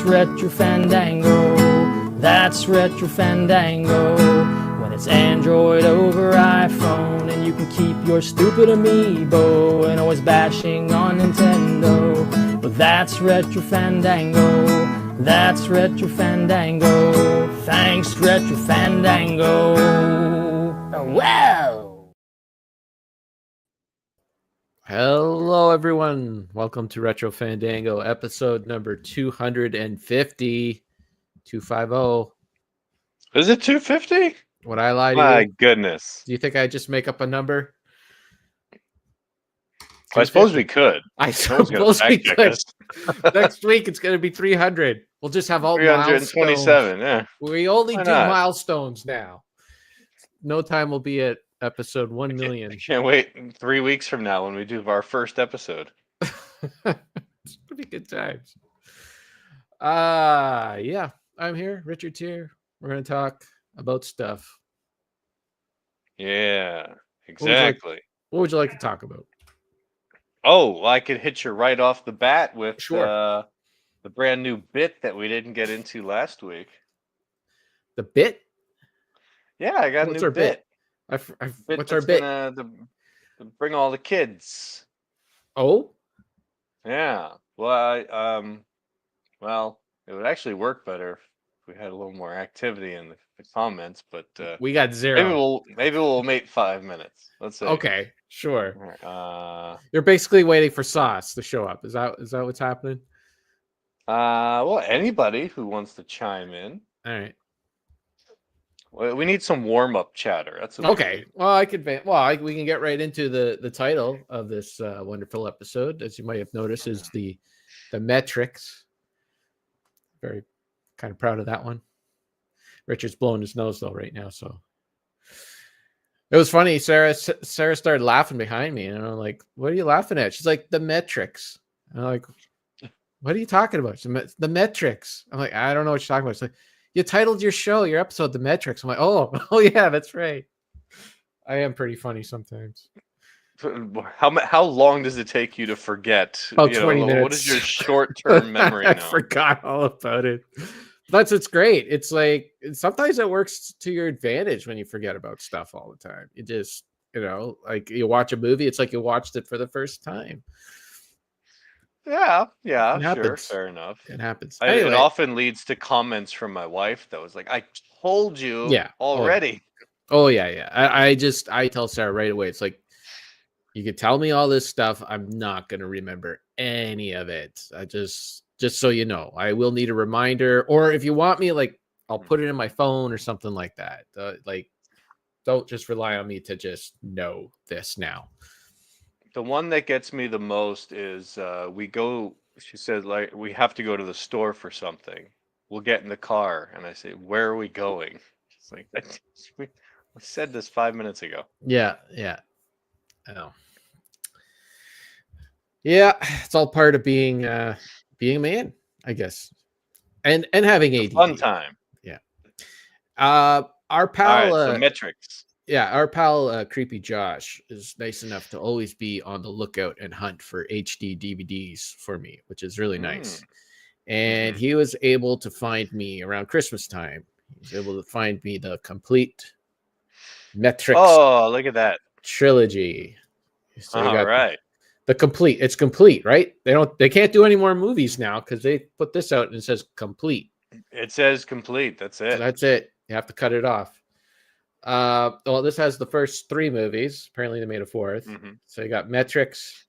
That's Retro Fandango. That's Retro Fandango. When it's Android over iPhone, and you can keep your stupid amiibo and always bashing on Nintendo. But that's Retro Fandango. That's Retro Fandango. Thanks, Retro Fandango. Wow! Hello, everyone. Welcome to Retro Fandango, episode number 250. 250. Is it 250? Would I lie to My you? goodness. Do you think I just make up a number? I suppose we could. I suppose we could. Next week, it's going to be 300. We'll just have all 327, milestones. yeah. We only Why do not? milestones now. No time will be at episode 1 million. I can't wait 3 weeks from now when we do our first episode. It's going to be good times. Yeah, I'm here. Richard's here. We're going to talk about stuff. Yeah, exactly. What would you like to talk about? Oh, well, I could hit you right off the bat with Sure. the brand new bit that we didn't get into last week. The bit? Yeah, I got What's a new our bit. What's our bit? To bring all the kids. Oh? Yeah. Well, well, it would actually work better if we had a little more activity in the comments, but We got zero. maybe we'll make 5 minutes. Let's see. Okay, sure. You're basically waiting for Sauce to show up. Is that what's happening? Well, anybody who wants to chime in. All right. Well, we need some warm-up chatter. That's okay. Well, we can get right into the title of this wonderful episode. As you might have noticed, is the meh-trix. Very kind of proud of that one. Richard's blowing his nose though right now, so it was funny. Sarah started laughing behind me, and I'm like, "What are you laughing at?" She's like, "The meh-trix." I'm like, "What are you talking about?" She's like, the meh-trix. I'm like, "I don't know what you're talking about." She's like, "You titled your episode The Meh-trix." I'm like, oh yeah, that's right. I am pretty funny sometimes. How long does it take you to forget? About 20 minutes. What is your short-term memory now? I forgot all about it. That's what's great. It's like sometimes it works to your advantage when you forget about stuff all the time. You just, like you watch a movie, it's like you watched it for the first time. Yeah, sure, fair enough. It happens. It often leads to comments from my wife that was like, "I told you already." Oh yeah. I tell Sarah right away. It's like, you can tell me all this stuff. I'm not gonna remember any of it. I just so you know, I will need a reminder, or if you want me, like, I'll put it in my phone or something like that. Like, don't just rely on me to just know this now. The one that gets me the most is she said, like, we have to go to the store for something. We'll get in the car. And I say, where are we going? She's like, we said this 5 minutes ago. Yeah. I know. Yeah, it's all part of being a man, I guess. And having ADD. Fun time. Yeah. Our pal the meh-trix. Yeah, our pal Creepy Josh is nice enough to always be on the lookout and hunt for HD DVDs for me, which is really nice. And he was able to find me around Christmas time. He was able to find me the complete meh-trix. Oh, look at that trilogy. So all right. The complete. It's complete, right? They can't do any more movies now because they put this out and it says complete. It says complete. That's it. So that's it. You have to cut it off. Well, this has the first 3 movies. Apparently they made a 4th. So you got meh-trix,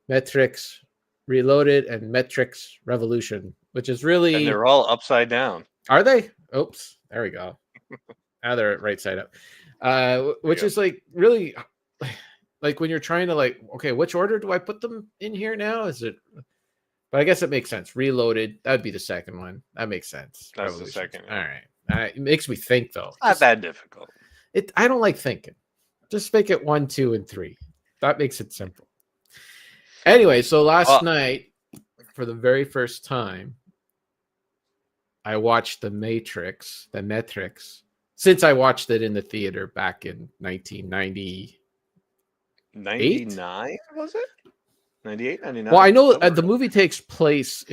meh-trix Reloaded, and meh-trix Revolution, which is really... And they're all upside down. Are they? Oops. There we go. Now they're right side up. Which is like really... Like when you're trying to like, okay, which order do I put them in here now? Is it... But I guess it makes sense. Reloaded, that would be the second one. That makes sense. That's the second. All right. It makes me think, though. Not that difficult. I don't like thinking. Just make it 1, 2, and 3. That makes it simple. Anyway, so last night, for the very first time, I watched the meh-trix, since I watched it in the theater back in 1990. 99, was it? 98, 99? Well, I know Somewhere. the movie takes place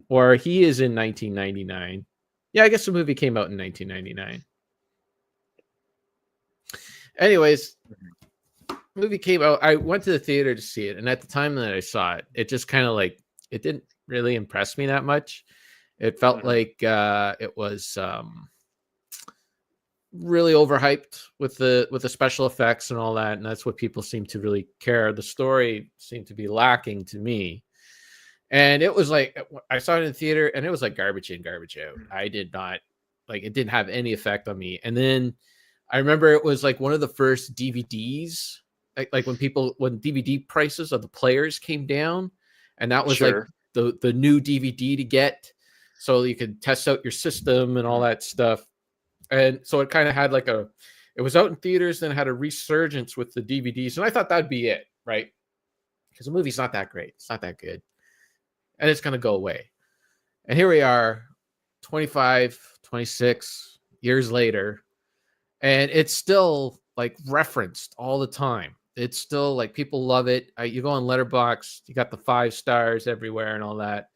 or he is in 1999. Yeah, I guess the movie came out in 1999. Anyways, movie came out. I went to the theater to see it, and at the time that I saw it, it just kind of like it didn't really impress me that much. It felt like it was really overhyped with the special effects and all that, and that's what people seem to really care. The story seemed to be lacking to me, and it was like I saw it in the theater, and it was like garbage in, garbage out. I did not like it; didn't have any effect on me. And then I remember it was like one of the first DVDs, like when DVD prices of the players came down, and that was like the new DVD to get, so you could test out your system and all that stuff. And so it kind of had like it was out in theaters, then had a resurgence with the DVDs. And I thought that'd be it, right? Because the movie's not that great. It's not that good. And it's going to go away. And here we are, 25, 26 years later. And it's still like referenced all the time. It's still like people love it. You go on Letterboxd, you got the 5 stars everywhere and all that.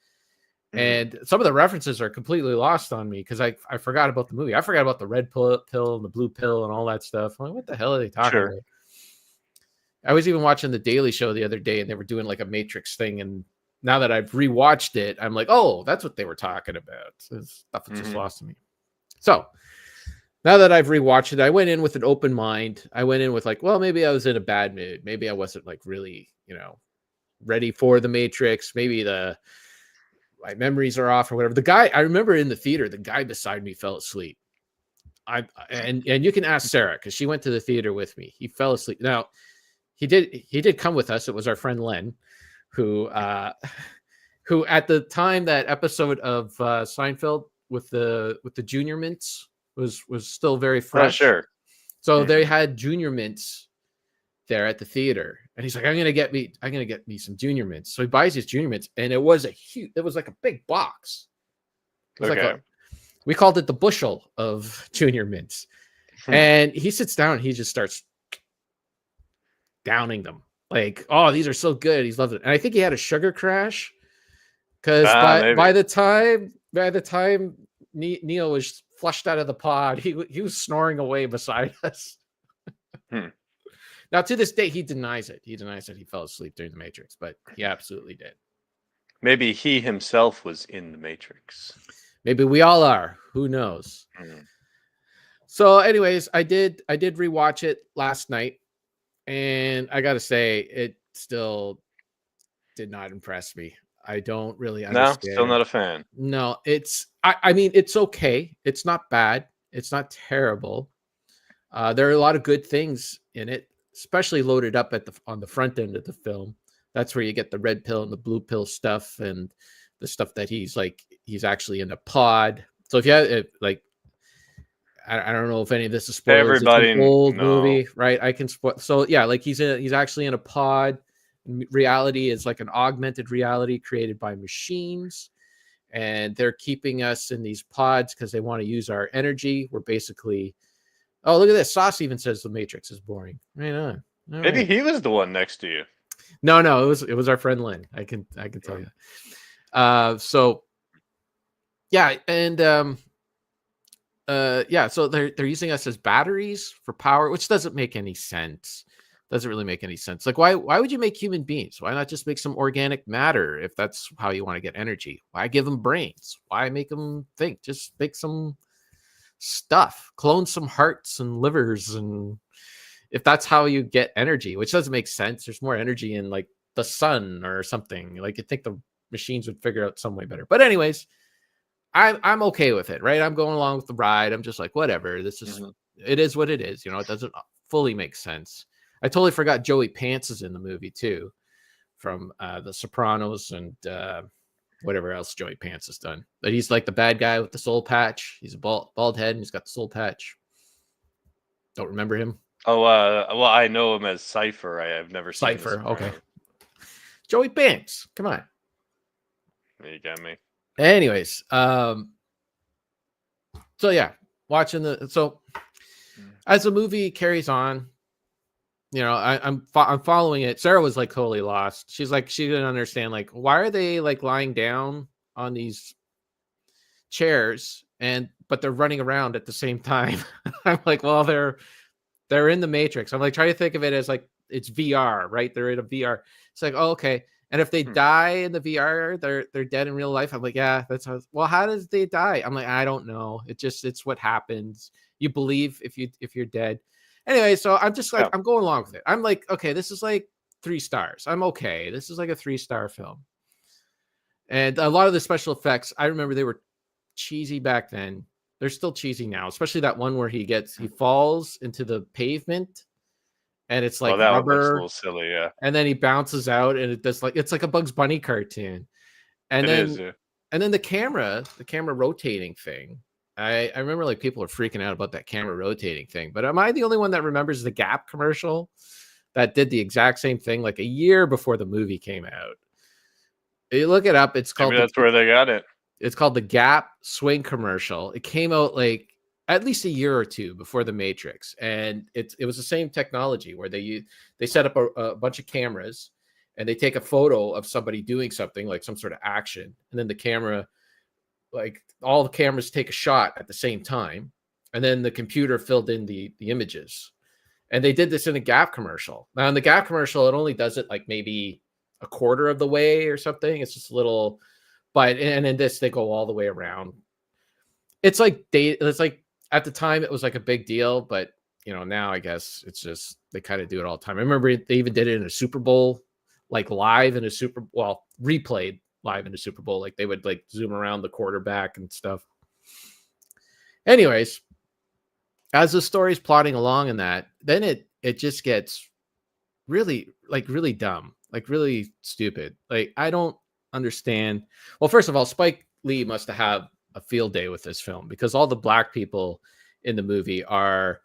And some of the references are completely lost on me because I forgot about the movie. I forgot about the red pill and the blue pill and all that stuff. I'm like, what the hell are they talking about? I was even watching The Daily Show the other day, and they were doing like a Matrix thing. And now that I've rewatched it, I'm like, oh, that's what they were talking about. So stuff is just lost to me. So now that I've rewatched it, I went in with an open mind. I went in with like, well, maybe I was in a bad mood. Maybe I wasn't like really, ready for the Matrix. Maybe my memories are off or whatever. The guy, I remember in the theater, the guy beside me fell asleep. And you can ask Sarah because she went to the theater with me. He fell asleep. Now, he did come with us. It was our friend Len, who at the time that episode of Seinfeld with the junior mints was still very fresh. Oh, sure. So they had junior mints there at the theater, and he's like, I'm gonna get me some junior mints. So he buys his junior mints, and it was like a big box. It was we called it the bushel of junior mints. And he sits down and he just starts downing them like, oh, these are so good. He's loved it. And I think he had a sugar crash because by the time Neil was flushed out of the pod, he was snoring away beside us. Now, to this day, he denies it. He denies that he fell asleep during the Matrix, but he absolutely did. Maybe he himself was in the Matrix. Maybe we all are. Who knows? So, anyways, I did rewatch it last night, and I got to say, it still did not impress me. I don't really understand. No, still not a fan. No, I mean, it's okay. It's not bad. It's not terrible. There are a lot of good things in it, especially loaded up on the front end of the film. That's where you get the red pill and the blue pill stuff and the stuff that he's actually in a pod. So if you have I don't know if any of this is spoilers. Everybody, it's an old movie, right? I can spoil. So yeah, like he's actually in a pod. Reality is like an augmented reality created by machines, and they're keeping us in these pods because they want to use our energy. We're basically, oh, look at this. Sauce even says the Matrix is boring. Right on. Maybe he was the one next to you. No, it was our friend Lynn. I can tell you. So yeah, and so they're using us as batteries for power, which doesn't make any sense. Doesn't really make any sense. Like, why would you make human beings? Why not just make some organic matter if that's how you want to get energy? Why give them brains? Why make them think? Just make some stuff, clone some hearts and livers, and if that's how you get energy, which doesn't make sense. There's more energy in like the sun or something. Like, you'd think the machines would figure out some way better. But anyways, I'm okay with it, right? I'm going along with the ride. I'm just like, whatever. This is it is what it is. It doesn't fully make sense. I totally forgot Joey Pants is in the movie too, from The Sopranos and whatever else Joey Pants has done. But he's like the bad guy with the soul patch. He's a bald head and he's got the soul patch. Don't remember him? Oh, well, I know him as Cypher. I have never seen Cypher. Okay. Joey Pants. Come on. You got me. Anyways, so yeah, watching as the movie carries on, I'm following it. Sarah was like totally lost. She's like, she didn't understand, like, why are they like lying down on these chairs but they're running around at the same time. I'm like, well, they're in the Matrix. I'm like, try to think of it as like it's VR, right? They're in a VR. It's like, oh, okay. And if they die in the VR, they're dead in real life. I'm like, yeah, that's well, how does they die? I'm like, I don't know. It's what happens. You believe if you're dead. Anyway, so I'm just like, I'm going along with it. I'm like, okay, this is like 3 stars. I'm okay. This is like a 3-star film. And a lot of the special effects, I remember they were cheesy back then. They're still cheesy now, especially that one where he falls into the pavement and it's like that rubber. Looks a little silly, yeah. And then he bounces out and it does it's like a Bugs Bunny cartoon. And then the camera rotating thing. I remember like people are freaking out about that camera rotating thing, but am I the only one that remembers the Gap commercial that did the exact same thing like a year before the movie came out? You look it up. It's called. Maybe that's where they got it. It's called the Gap swing commercial. It came out like at least a year or two before the Matrix, and it was the same technology where they set up a bunch of cameras and they take a photo of somebody doing something like some sort of action, and then the camera, like all the cameras take a shot at the same time, and then the computer filled in the images. And they did this in a Gap commercial. Now in the Gap commercial, it only does it like maybe a quarter of the way or something. It's just a little, but and in this they go all the way around. It's like at the time it was like a big deal, but now I guess it's just they kind of do it all the time. I remember they even did it in a Super Bowl, like live in a replayed live in a Super Bowl. Like they would like zoom around the quarterback and stuff. Anyways, as the story's plotting along in that, then it just gets really dumb, like really stupid. Like I don't understand. Well, first of all, Spike Lee must have a field day with this film because all the black people in the movie are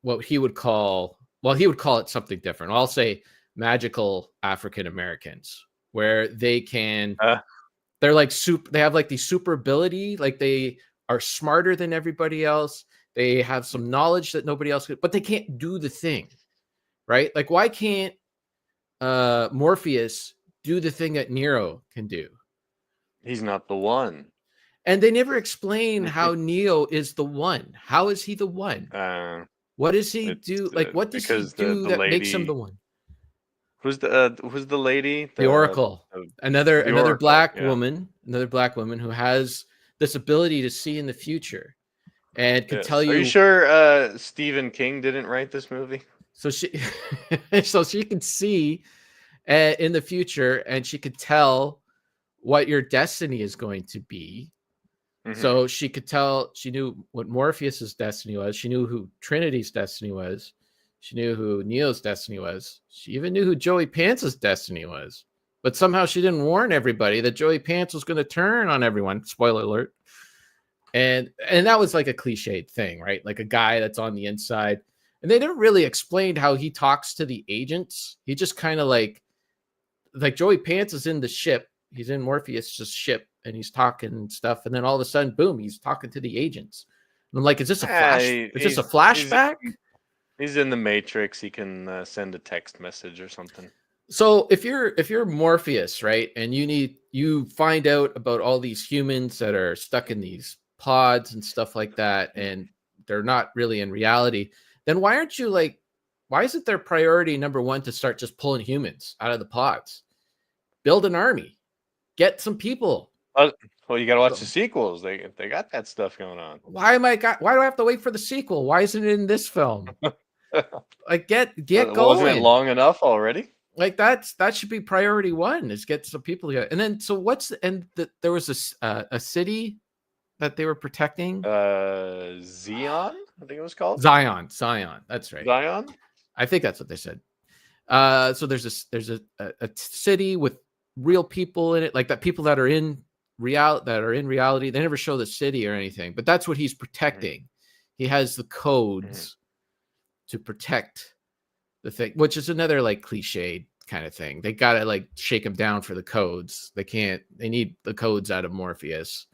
what he would call it something different. I'll say magical African Americans, where they can they're like they have like the super ability, like they are smarter than everybody else. They have some knowledge that nobody else could, but they can't do the thing, right? Like why can't Morpheus do the thing that Neo can do? He's not the one. And they never explain how Neo is the one. How is he the one? What does he do? Like, what does he do that makes him the one? Who's the lady? The Oracle. Another Oracle, black woman. Another black woman who has this ability to see in the future and can tell you. Are you sure Stephen King didn't write this movie? So she can see in the future, and she could tell what your destiny is going to be. Mm-hmm. So she could tell. She knew what Morpheus's destiny was. She knew who Trinity's destiny was. She knew who Neo's destiny was. She even knew who Joey Pants' destiny was. But somehow she didn't warn everybody that Joey Pants was going to turn on everyone. Spoiler alert. And that was like a cliched thing, right? Like a guy that's on the inside. And they never really explained how he talks to the agents. He just kind of like Joey Pants is in the ship. He's in Morpheus' ship and he's talking and stuff. And then all of a sudden, boom, he's talking to the agents. And I'm like, is this a flashback? He's in the Matrix. He can send a text message or something. So if you're Morpheus, right, and you find out about all these humans that are stuck in these pods and stuff like that, and they're not really in reality, then why isn't their priority number one to start just pulling humans out of the pods? Build an army, get some people. Well, you got to watch the sequels. They got that stuff going on. Why do I have to wait for the sequel? Why isn't it in this film? Like get going. Wasn't it long enough already? Like that should be priority one, is get some people together. And then so there was a city that they were protecting. Zion, I think it was called. Zion. That's right. Zion. I think that's what they said. So there's a city with real people in it, like that people that are in reality. They never show the city or anything, but that's what he's protecting. He has the codes to protect the thing, which is another like cliched kind of thing. They gotta like shake him down for the codes. They need the codes out of Morpheus.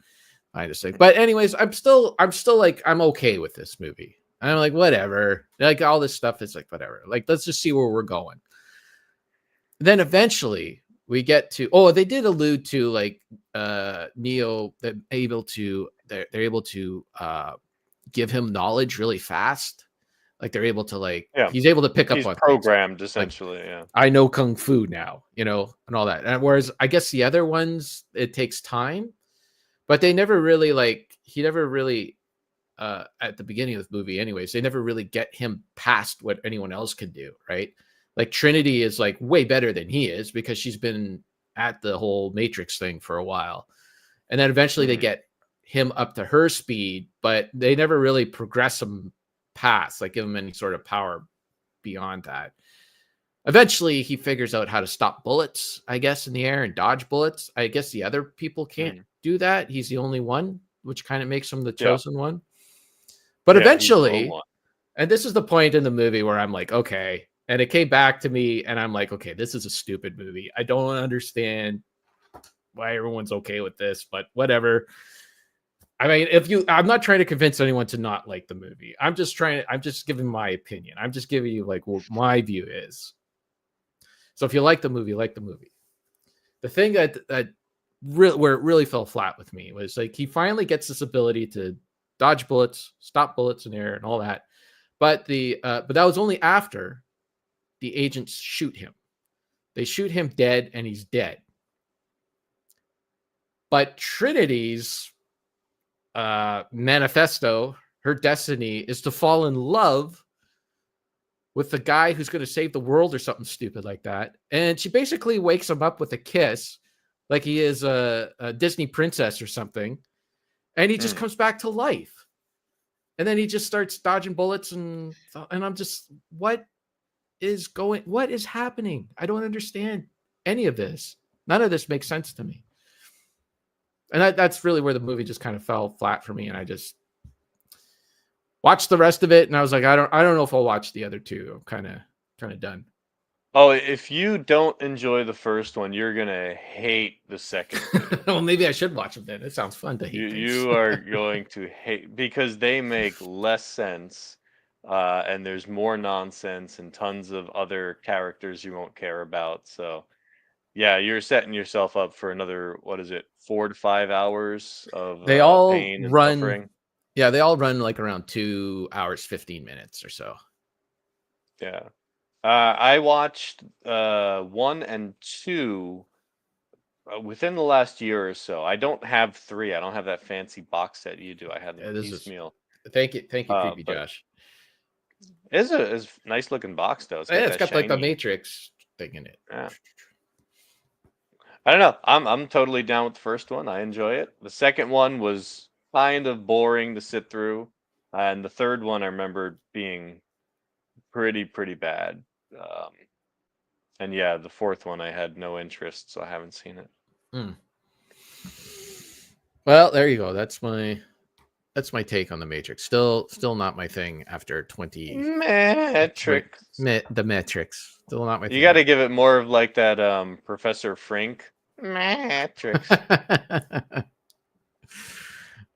I just think. But anyways, I'm still like, I'm okay with this movie. And I'm like, whatever. Like all this stuff is like, whatever. Like, let's just see where we're going. Then eventually we get to, they did allude to like Neo that they're able to give him knowledge really fast. Like they're able to he's able to pick up He's on things. programmed essentially. Yeah. I know kung fu now, and all that. And whereas I guess the other ones, it takes time, but they never really he never really at the beginning of the movie anyways, they never really get him past what anyone else can do, right? Like Trinity is like way better than he is because she's been at the whole Matrix thing for a while. And then eventually they get him up to her speed, but they never really progress him past, like give him any sort of power beyond that. Eventually he figures out how to stop bullets, I guess, in the air and dodge bullets. I guess the other people can't do that. He's the only one, which kind of makes him the chosen one. But eventually, and this is the point in the movie where I'm like, okay. And it came back to me and I'm like, okay, this is a stupid movie. I don't understand why everyone's okay with this, but whatever. I mean, I'm not trying to convince anyone to not like the movie. I'm just giving my opinion. I'm just giving you like what my view is. So if you like the movie, like the movie. The thing that where it really fell flat with me was like he finally gets this ability to dodge bullets, stop bullets in the air, and all that. But but that was only after the agents shoot him. They shoot him dead, and he's dead. But Trinity's manifesto, her destiny, is to fall in love with the guy who's going to save the world or something stupid like that. And she basically wakes him up with a kiss, like he is a Disney princess or something. And he just comes back to life. And then he just starts dodging bullets, and I'm just, what is happening? I don't understand any of this. None of this makes sense to me. And that's really where the movie just kind of fell flat for me. And I just watched the rest of it, and I was like, I don't know if I'll watch the other two. I'm kind of done. Oh, if you don't enjoy the first one, you're gonna hate the second two. Well, maybe I should watch them then. It sounds fun to hate things. You are going to hate because they make less sense, and there's more nonsense and tons of other characters you won't care about. So, yeah, you're setting yourself up for another 4 to 5 hours of they all pain and run. suffering. Yeah, they all run like around 2 hours 15 minutes or so. Yeah. I watched 1 and 2 within the last year or so. I don't have 3. I don't have that fancy box set you do. I had them piecemeal. Thank you, Creepy Josh. It's a nice looking box though. It's got like the Matrix thing in it. Yeah. I don't know. I'm totally down with the first one. I enjoy it. The second one was kind of boring to sit through, and the third one I remember being pretty bad. And yeah, the fourth one I had no interest, so I haven't seen it. Well, there you go. That's my take on the Matrix. Still not my thing after 20. meh-trix. The meh-trix. Still not my thing. You got to give it more of like that Professor Frink. meh-trix.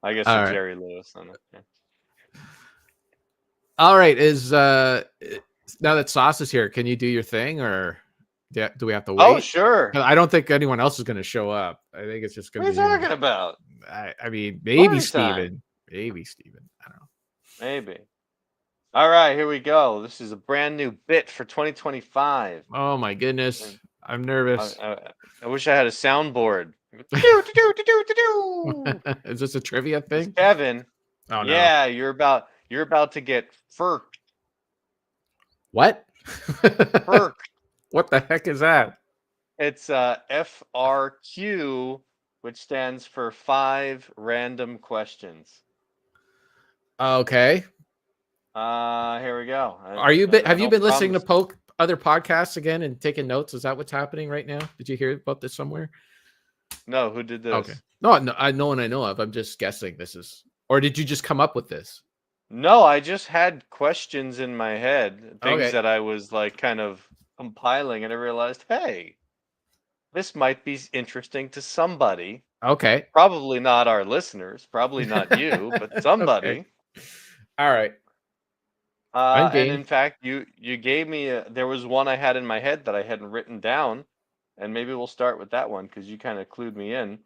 I guess All right. Jerry Lewis on it. Yeah. All right. Is now that Sauce is here, can you do your thing, or do we have to wait? Oh, sure. I don't think anyone else is going to show up. I think it's just going to be. What are you talking about? I mean, maybe Steven. Maybe Steven. I don't know. Maybe. All right, here we go. This is a brand new bit for 2025. Oh my goodness. I'm nervous. I wish I had a soundboard. Is this a trivia thing? Kevin. Oh no. Yeah, you're about to get FERC. What? FERC. What the heck is that? It's FRQ, which stands for 5 random questions. Okay. Here we go. Have you been listening to other podcasts again and taking notes? Is that what's happening right now? Did you hear about this somewhere? No, who did this? Okay. No one I know of. I'm just guessing this is, or did you just come up with this? No, I just had questions in my head, things that I was like kind of compiling, and I realized, hey, this might be interesting to somebody. Okay. Probably not our listeners, probably not you, but somebody. Okay. All right. I'm And game. in fact, you gave me there was one I had in my head that I hadn't written down, and maybe we'll start with that one because you kind of clued me in.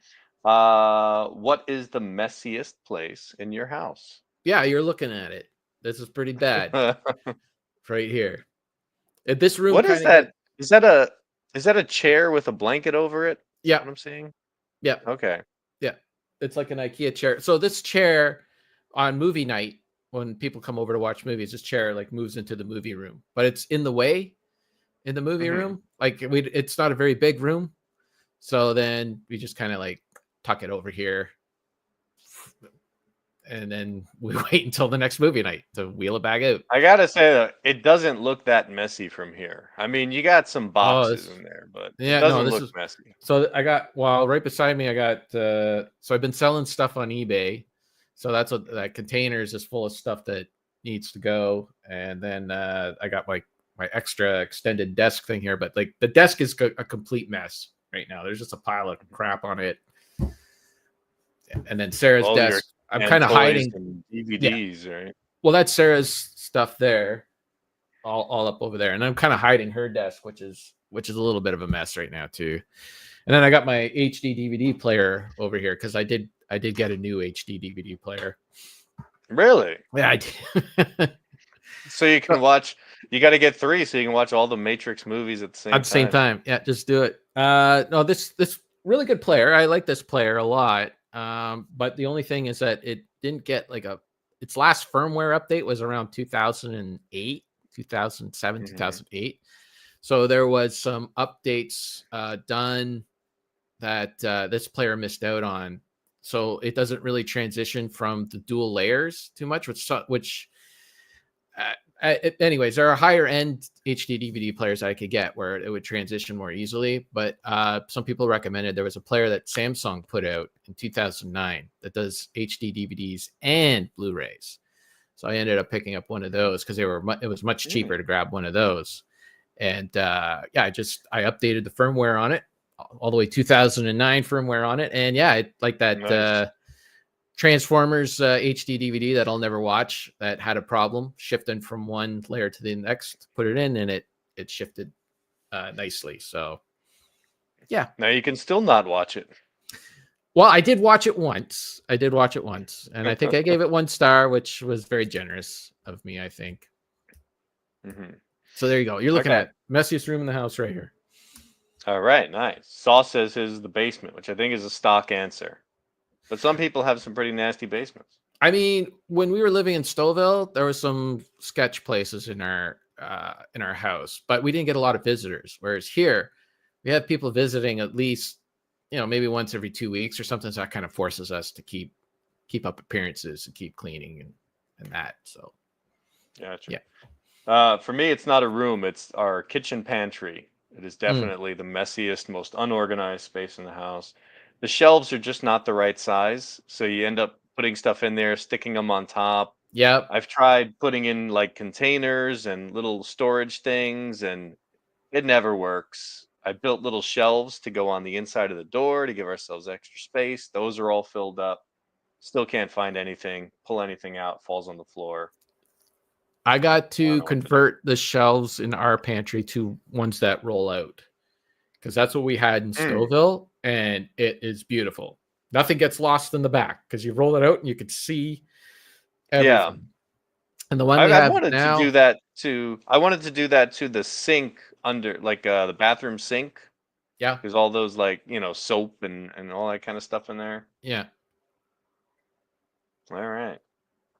What is the messiest place in your house? Yeah, you're looking at it. This is pretty bad right here. This room What is kind of gets. that? Is that a chair with a blanket over it? Is that Yeah, what I'm seeing? yeah, Okay. yeah. It's like an IKEA chair. So this chair on movie night, when people come over to watch movies, this chair like moves into the movie room, but it's in the way in the movie Hmm. room. Like it's not a very big room. So then we just kind of like tuck it over here, and then we wait until the next movie night to wheel it back out. I gotta say that it doesn't look that messy from here. I mean, you got some Oh, boxes this in there, but it yeah, no, doesn't this look is messy. so I got well right beside me. I got so I've been selling stuff on eBay, so that's what that containers is full of stuff that needs to go, and then I got my extra extended desk thing here, but like the desk is a complete mess right now. There's just a pile of crap on it, and then Sarah's All your desk. I'm and kind of toys hiding. and Yeah, DVDs, right? well, that's Sarah's stuff there, all up over there, and I'm kind of hiding her desk, which is a little bit of a mess right now too. And then I got my HD DVD player over here because I did get a new HD DVD player. Really? Yeah, I did. So you can watch. You got to get three, so you can watch all the Matrix movies at the At same the same time. time. Yeah, just do it. No, this really good player. I like this player a lot. But the only thing is that it didn't get like its last firmware update was around 2008, 2007, Hmm. 2008. So there was some updates done that this player missed out on. So it doesn't really transition from the dual layers too much, which anyways, there are higher end HD DVD players I could get where it would transition more easily. But some people recommended there was a player that Samsung put out in 2009 that does HD DVDs and Blu-rays. So I ended up picking up one of those because it was much cheaper to grab one of those. And yeah, I updated the firmware on it all the way 2009 firmware on it. And yeah, like that Nice. Transformers HD DVD that I'll never watch that had a problem shifting from one layer to the next, put it in and it shifted nicely. So yeah. Now you can still not watch it. Well, I did watch it once. And I think I gave it 1 star, which was very generous of me, I think. Hmm. So there you go. You're looking Okay. at messiest room in the house right here. All right. Nice. Saw says his is the basement, which I think is a stock answer. But some people have some pretty nasty basements. I mean, when we were living in Stouffville, there was some sketch places in our house, but we didn't get a lot of visitors. Whereas here, we have people visiting at least, maybe once every 2 weeks or something. So that kind of forces us to keep up appearances and keep cleaning and that. So Gotcha. yeah. For me, it's not a room, it's our kitchen pantry. It is Mm, definitely the messiest, most unorganized space in the house. The shelves are just not the right size, so you end up putting stuff in there, sticking them on top. yep. I've tried putting in like containers and little storage things, and it never works. I built little shelves to go on the inside of the door to give ourselves extra space. Those are all filled up. Still can't find anything, pull anything out, falls on the floor. I got I don't to know what to do. convert the shelves in our pantry to ones that roll out because that's what we had in Mm, Stouffville, and it is beautiful. Nothing gets lost in the back because you roll it out and you can see yeah. everything. And the one we I've have wanted to do now, that to I wanted to do that to the sink under like the bathroom sink. yeah, There's all those like, soap and all that kind of stuff in there. yeah. All right.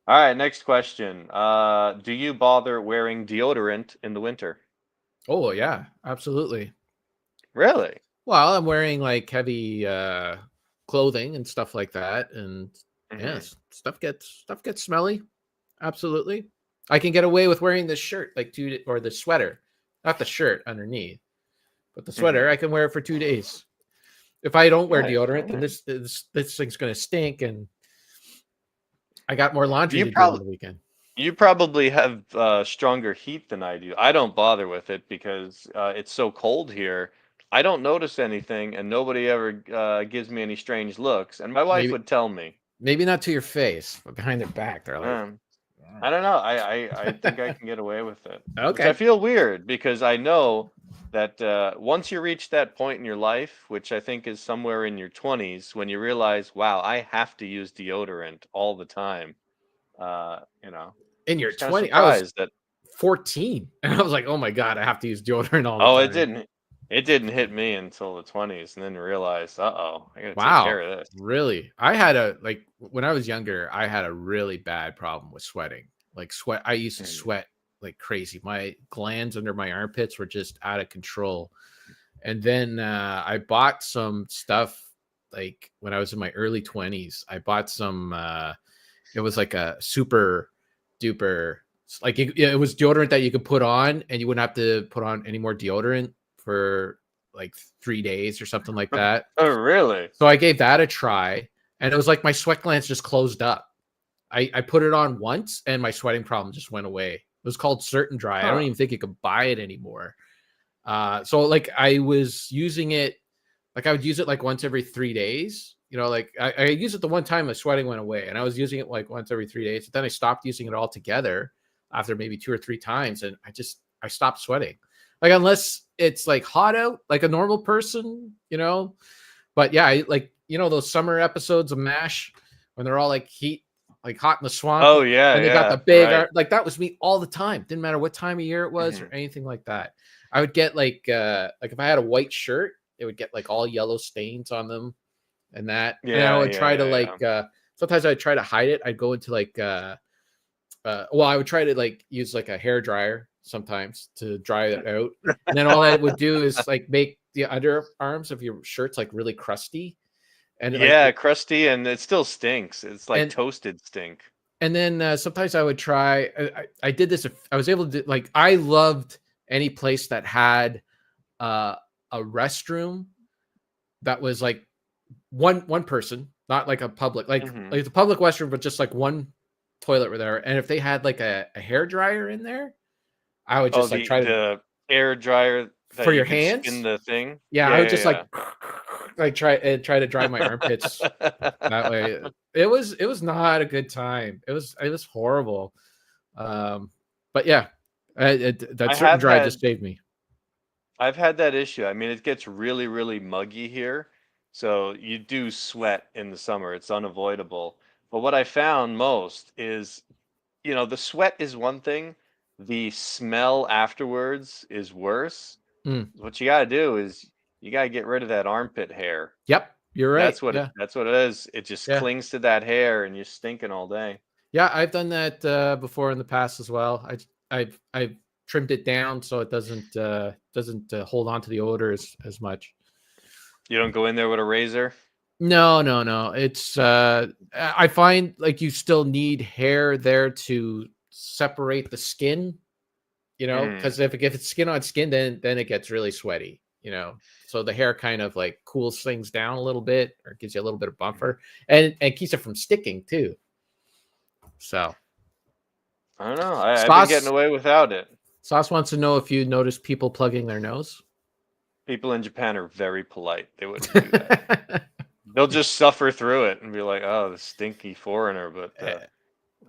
All right, next question. Do you bother wearing deodorant in the winter? Oh, yeah, absolutely. Really? Well, I'm wearing like heavy clothing and stuff like that, and Hmm. yes, stuff gets smelly. Absolutely, I can get away with wearing this shirt like or the sweater, not the shirt underneath, but the sweater. Hmm. I can wear it for 2 days. If I don't wear Nice. deodorant, All then right. this thing's gonna stink, and I got more laundry You to do on probably the weekend. you probably have stronger heat than I do. I don't bother with it because it's so cold here. I don't notice anything, and nobody ever gives me any strange looks. And my wife Maybe would tell me. maybe not to your face, but behind their back, they're like, Um, I don't know. I think I can get away with it. Which Okay. I feel weird because I know that once you reach that point in your life, which I think is somewhere in your 20s, when you realize, wow, I have to use deodorant all the time. You know, In your just kind of 20, I was surprised that. 14, and I was like, oh my god, I have to use deodorant all the Oh, time. it didn't hit me until the 20s, and then realized, uh-oh, I gotta take Wow, care of this. really? I had a like when I was younger, I had a really bad problem with sweating. Like sweat, I used to sweat like crazy. My glands under my armpits were just out of control. And then I bought some stuff like when I was in my early 20s. I bought some it was like a super duper like it was deodorant that you could put on and you wouldn't have to put on any more deodorant for like 3 days or something like that. Oh, really? So I gave that a try, and it was like my sweat glands just closed up. I put it on once, and my sweating problem just went away. It was called Certain Dry. I don't even think you could buy it anymore. So like I was using it, like I would use it like once every 3 days. You know, like I used it the one time my sweating went away, and I was using it like once every 3 days. But then I stopped using it altogether after maybe 2 or 3 times, and I stopped sweating. Like unless it's like hot out, like a normal person, you know. But yeah, like those summer episodes of MASH when they're all like like hot in the swamp. Oh, yeah, And they got yeah, the big right. like that was me all the time. Didn't matter what time of year it was or anything like that. I would get like if I had a white shirt, it would get like all yellow stains on them and that. And I would try to like sometimes I'd try to hide it. I'd go into like well, I would try to like use like a hair dryer sometimes to dry it out. And then all I would do is like make the underarms of your shirts like really crusty. And Yeah, like crusty, and it still stinks. It's like and toasted stink. and then sometimes I would try. I did this. I was able to do, like I loved any place that had a restroom that was like one person, not like a public like the public restroom, but just like one toilet were there. And if they had like a hair dryer in there, I would just like try to the air dryer that for you your could hands. spin the thing. Yeah, I would just like try to dry my armpits that way. It was not a good time. It was horrible. But yeah, that Certain Dry just saved me. I've had that issue. I mean, it gets really, really muggy here. So you do sweat in the summer. It's unavoidable. But what I found most is, the sweat is one thing. The smell afterwards is worse. What you got to do is you got to get rid of that armpit hair. Yep, you're right. That's what it is. It just clings to that hair and you're stinking all day. Yeah, I've done that before in the past as well. I've trimmed it down so it doesn't hold on to the odor as much. You don't go in there with a razor? No. It's I find like you still need hair there to separate the skin, because if it's skin on skin, then it gets really sweaty, So the hair kind of like cools things down a little bit or gives you a little bit of buffer and keeps it from sticking too. So I don't know. I've been getting away without it. Sauce wants to know if you notice people plugging their nose. People in Japan are very polite. They wouldn't do that. They'll just suffer through it and be like, "Oh, the stinky foreigner." But I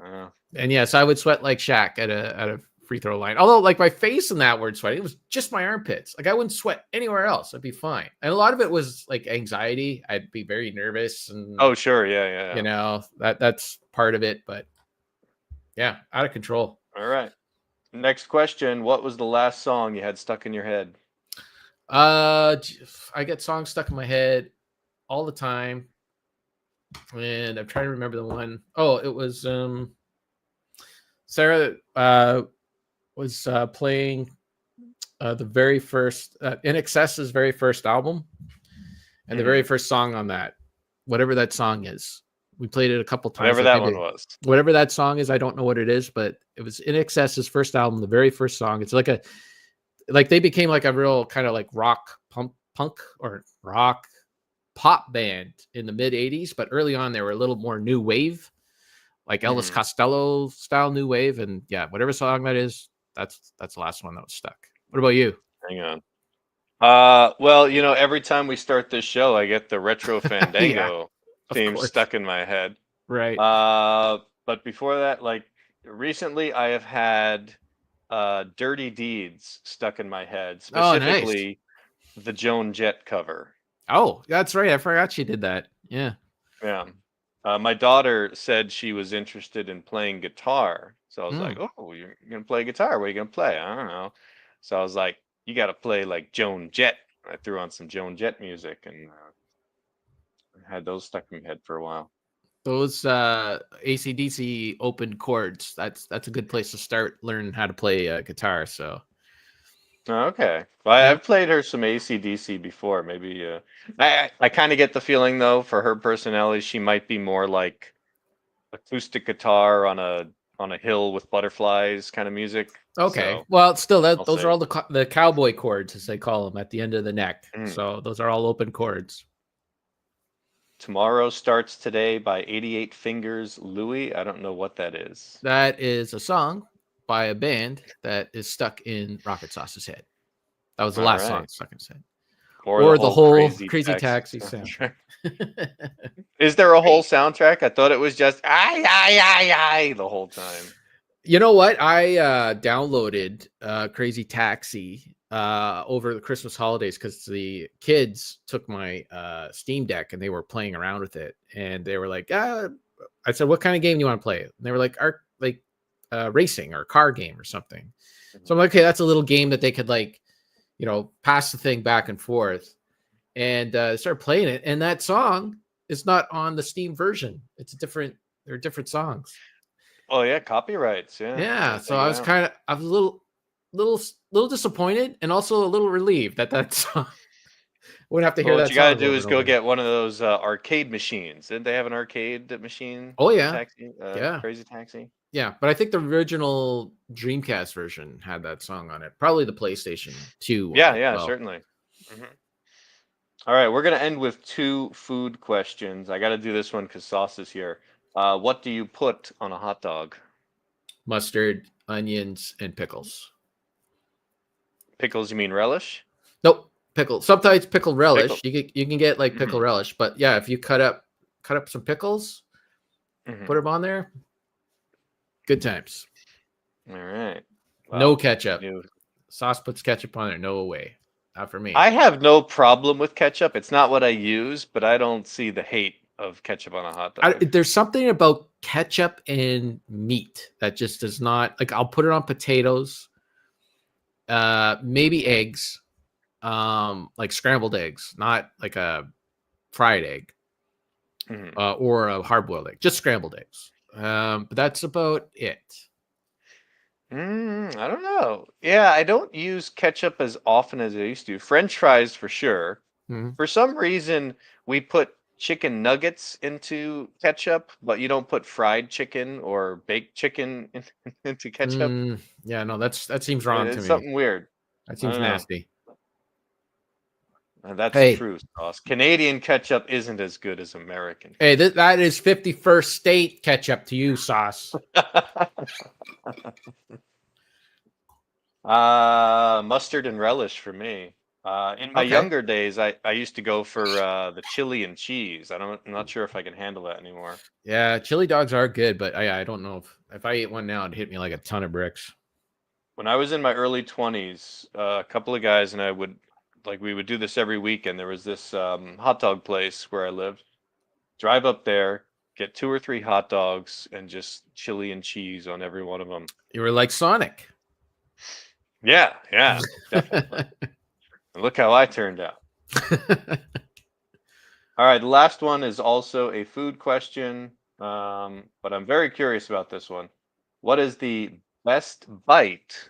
don't know. And yes, I would sweat like Shaq at a free throw line. Although, like my face in that word sweating, it was just my armpits. Like I wouldn't sweat anywhere else. I'd be fine. And a lot of it was like anxiety. I'd be very nervous. And oh, sure, yeah. That's part of it. But yeah, out of control. All right. Next question. What was the last song you had stuck in your head? I get songs stuck in my head all the time. And I'm trying to remember the one. Oh, it was Sarah was playing the very first In Excess's very first album. And the very first song on that, whatever that song is. We played it a couple times. Whatever that one was. Whatever that song is, I don't know what it is, but it was In Excess's first album, the very first song. It's like they became like a real kind of like rock punk or rock pop band in the mid 80s, but early on they were a little more new wave, like Elvis Costello style new wave. And yeah, whatever song that is, that's the last one that was stuck. What about you? Hang on. Well, every time we start this show, I get the retro Fandango theme stuck in my head. Right. But before that, like recently I have had Dirty Deeds stuck in my head, Oh, nice. specifically the Joan Jett cover. Oh, that's right. I forgot she did that. Yeah. Yeah. My daughter said she was interested in playing guitar. So I was like, Mm. oh, you're going to play guitar? What are you going to play? I don't know. So I was like, you got to play like Joan Jett. I threw on some Joan Jett music and had those stuck in my head for a while. Those AC/DC open chords. That's a good place to start learning how to play guitar. So Okay. Well, yeah. I've played her some AC/DC before. Maybe I kind of get the feeling though for her personality, she might be more like acoustic guitar on a hill with butterflies kind of music. Okay. So Well, still, I'll those are say. all the cowboy chords, as they call them, at the end of the neck. Mm. So those are all open chords. Tomorrow Starts Today by 88 Fingers Louie. I don't know what that is. That is a song by a band that is stuck in Rocket Sauce's head. That was the All last song right. stuck in his head. Or The whole Crazy Taxi soundtrack. soundtrack. Is there a whole soundtrack? I thought it was just I the whole time. You know what? I downloaded Crazy Taxi over the Christmas holidays because the kids took my Steam Deck and they were playing around with it. And they were like, I said, what kind of game do you want to play? And they were like, racing or car game or something. So I'm like, okay, that's a little game that they could pass the thing back and forth. And started playing it. And that song is not on the Steam version. They're different songs. Oh yeah, copyrights. Yeah. Yeah, so I was a little disappointed and also a little relieved that song. Wouldn't have to hear Well, that what you gotta song do over is and go over. get one of those arcade machines. Didn't they have an arcade machine? Oh yeah, Taxi, yeah, Crazy Taxi. yeah. But I think the original Dreamcast version had that song on it. Probably the PlayStation 2 one. Yeah, well. certainly. Mhm. All right, we're gonna end with two food questions. I got to do this one because Sauce is here. What do you put on a hot dog? Mustard, onions, and pickles. Pickles? You mean relish? Nope, pickle. Sometimes pickled relish. Pickle. You can get like pickle relish, but yeah, if you cut up some pickles, put them on there. Good times. All right. No Well, ketchup. you- Sauce puts ketchup on there. No way. Not for me. I have no problem with ketchup. It's not what I use, but I don't see the hate of ketchup on a hot dog. There's something about ketchup and meat that just does not, like, I'll put it on potatoes, maybe eggs, like scrambled eggs, not like a fried egg, or a hard-boiled egg, just scrambled eggs. But that's about it. I don't know. Yeah, I don't use ketchup as often as I used to. French fries for sure. Mhm. For some reason, we put chicken nuggets into ketchup, but you don't put fried chicken or baked chicken into ketchup. Yeah, no, that seems wrong to It's me. something weird. That I seems don't know. nasty. And that's Hey. true, Sauce. Canadian ketchup isn't as good as American. Hey, that is 51st state ketchup to you, Sauce. Mustard and relish for me. In my Okay. younger days, I used to go for the chili and cheese. I'm not sure if I can handle that anymore. Yeah, chili dogs are good, but I don't know if I ate one now, it'd hit me like a ton of bricks. When I was in my early 20s, a couple of guys and I we would do this every weekend. There was this hot dog place where I lived. Drive up there, get 2 or 3 hot dogs, and just chili and cheese on every one of them. You were like Sonic. Yeah, definitely. And look how I turned out. All right, the last one is also a food question, but I'm very curious about this one. What is the best bite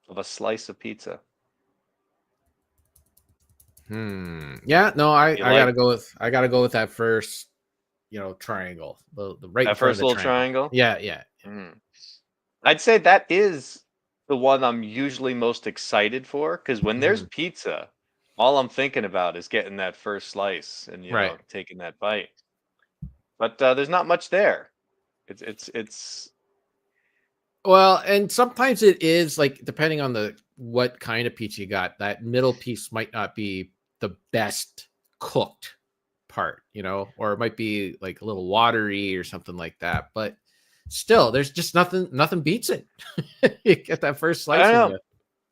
of a slice of pizza? Yeah, no, I gotta go with that first, triangle. The right in That front of first the little triangle? Yeah. I'd say that is the one I'm usually most excited for because when there's pizza, all I'm thinking about is getting that first slice and Right. taking that bite. But there's not much there. It's Well, and sometimes it is like depending on what kind of pizza you got, that middle piece might not be the best cooked part, or it might be like a little watery or something like that. But still, there's just nothing beats it. You get that first I slice don't in know. you.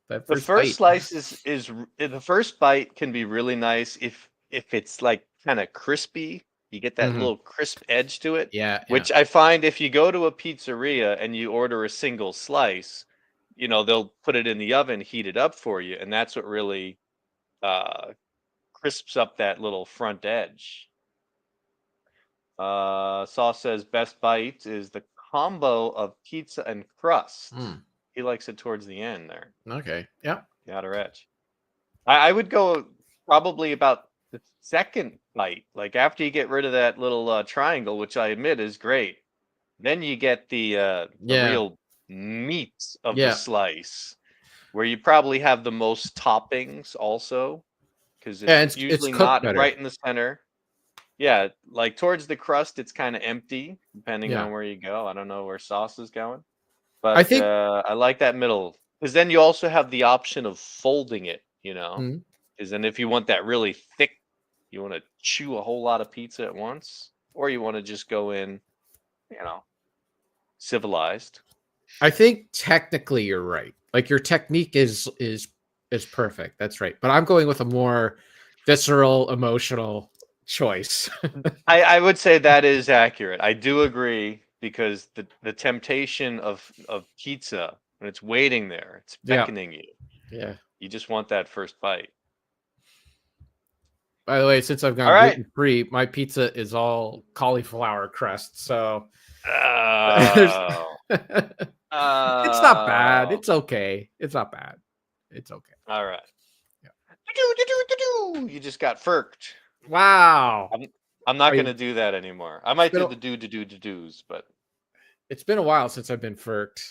That The first first bite. slice is the first bite can be really nice if it's like kind of crispy. You get that Mhm. little crisp edge to it, Yeah, yeah. which I find if you go to a pizzeria and you order a single slice, they'll put it in the oven, heat it up for you, and that's what really uh, crisps up that little front edge. Sauce says best bite is the combo of pizza and crust. Mm, He likes it towards the end there, okay. Yeah. the outer edge. I would go probably about the second bite, like after you get rid of that little triangle, which I admit is great. Then you get the Yeah. real meat of the Yeah. slice, where you probably have the most toppings also, because Yeah, it's it's usually cooked not better. right in the center. Yeah, like towards the crust, it's kind of empty, depending Yeah. on where you go. I don't know where sauce is going, I but think I like that middle, because then you also have the option of folding it, mm, because then if you want that really thick, you want to chew a whole lot of pizza at once, or you want to just go in, you know, civilized. I think technically you're right. Like your technique is perfect. That's right. But I'm going with a more visceral, emotional choice. I would say that is accurate. I do agree, because the temptation of pizza when it's waiting there, it's Yeah. beckoning you. Yeah. You just want that first bite. By the way, since I've All gone right. gluten free, my pizza is all cauliflower crust. So there's Oh. it's not bad. Oh. It's okay. It's not bad. It's okay. All right. Yeah. You just got firked. Wow. I'm not Are gonna you, do that anymore. I it's might been do a, the do's, but it's been a while since I've been firked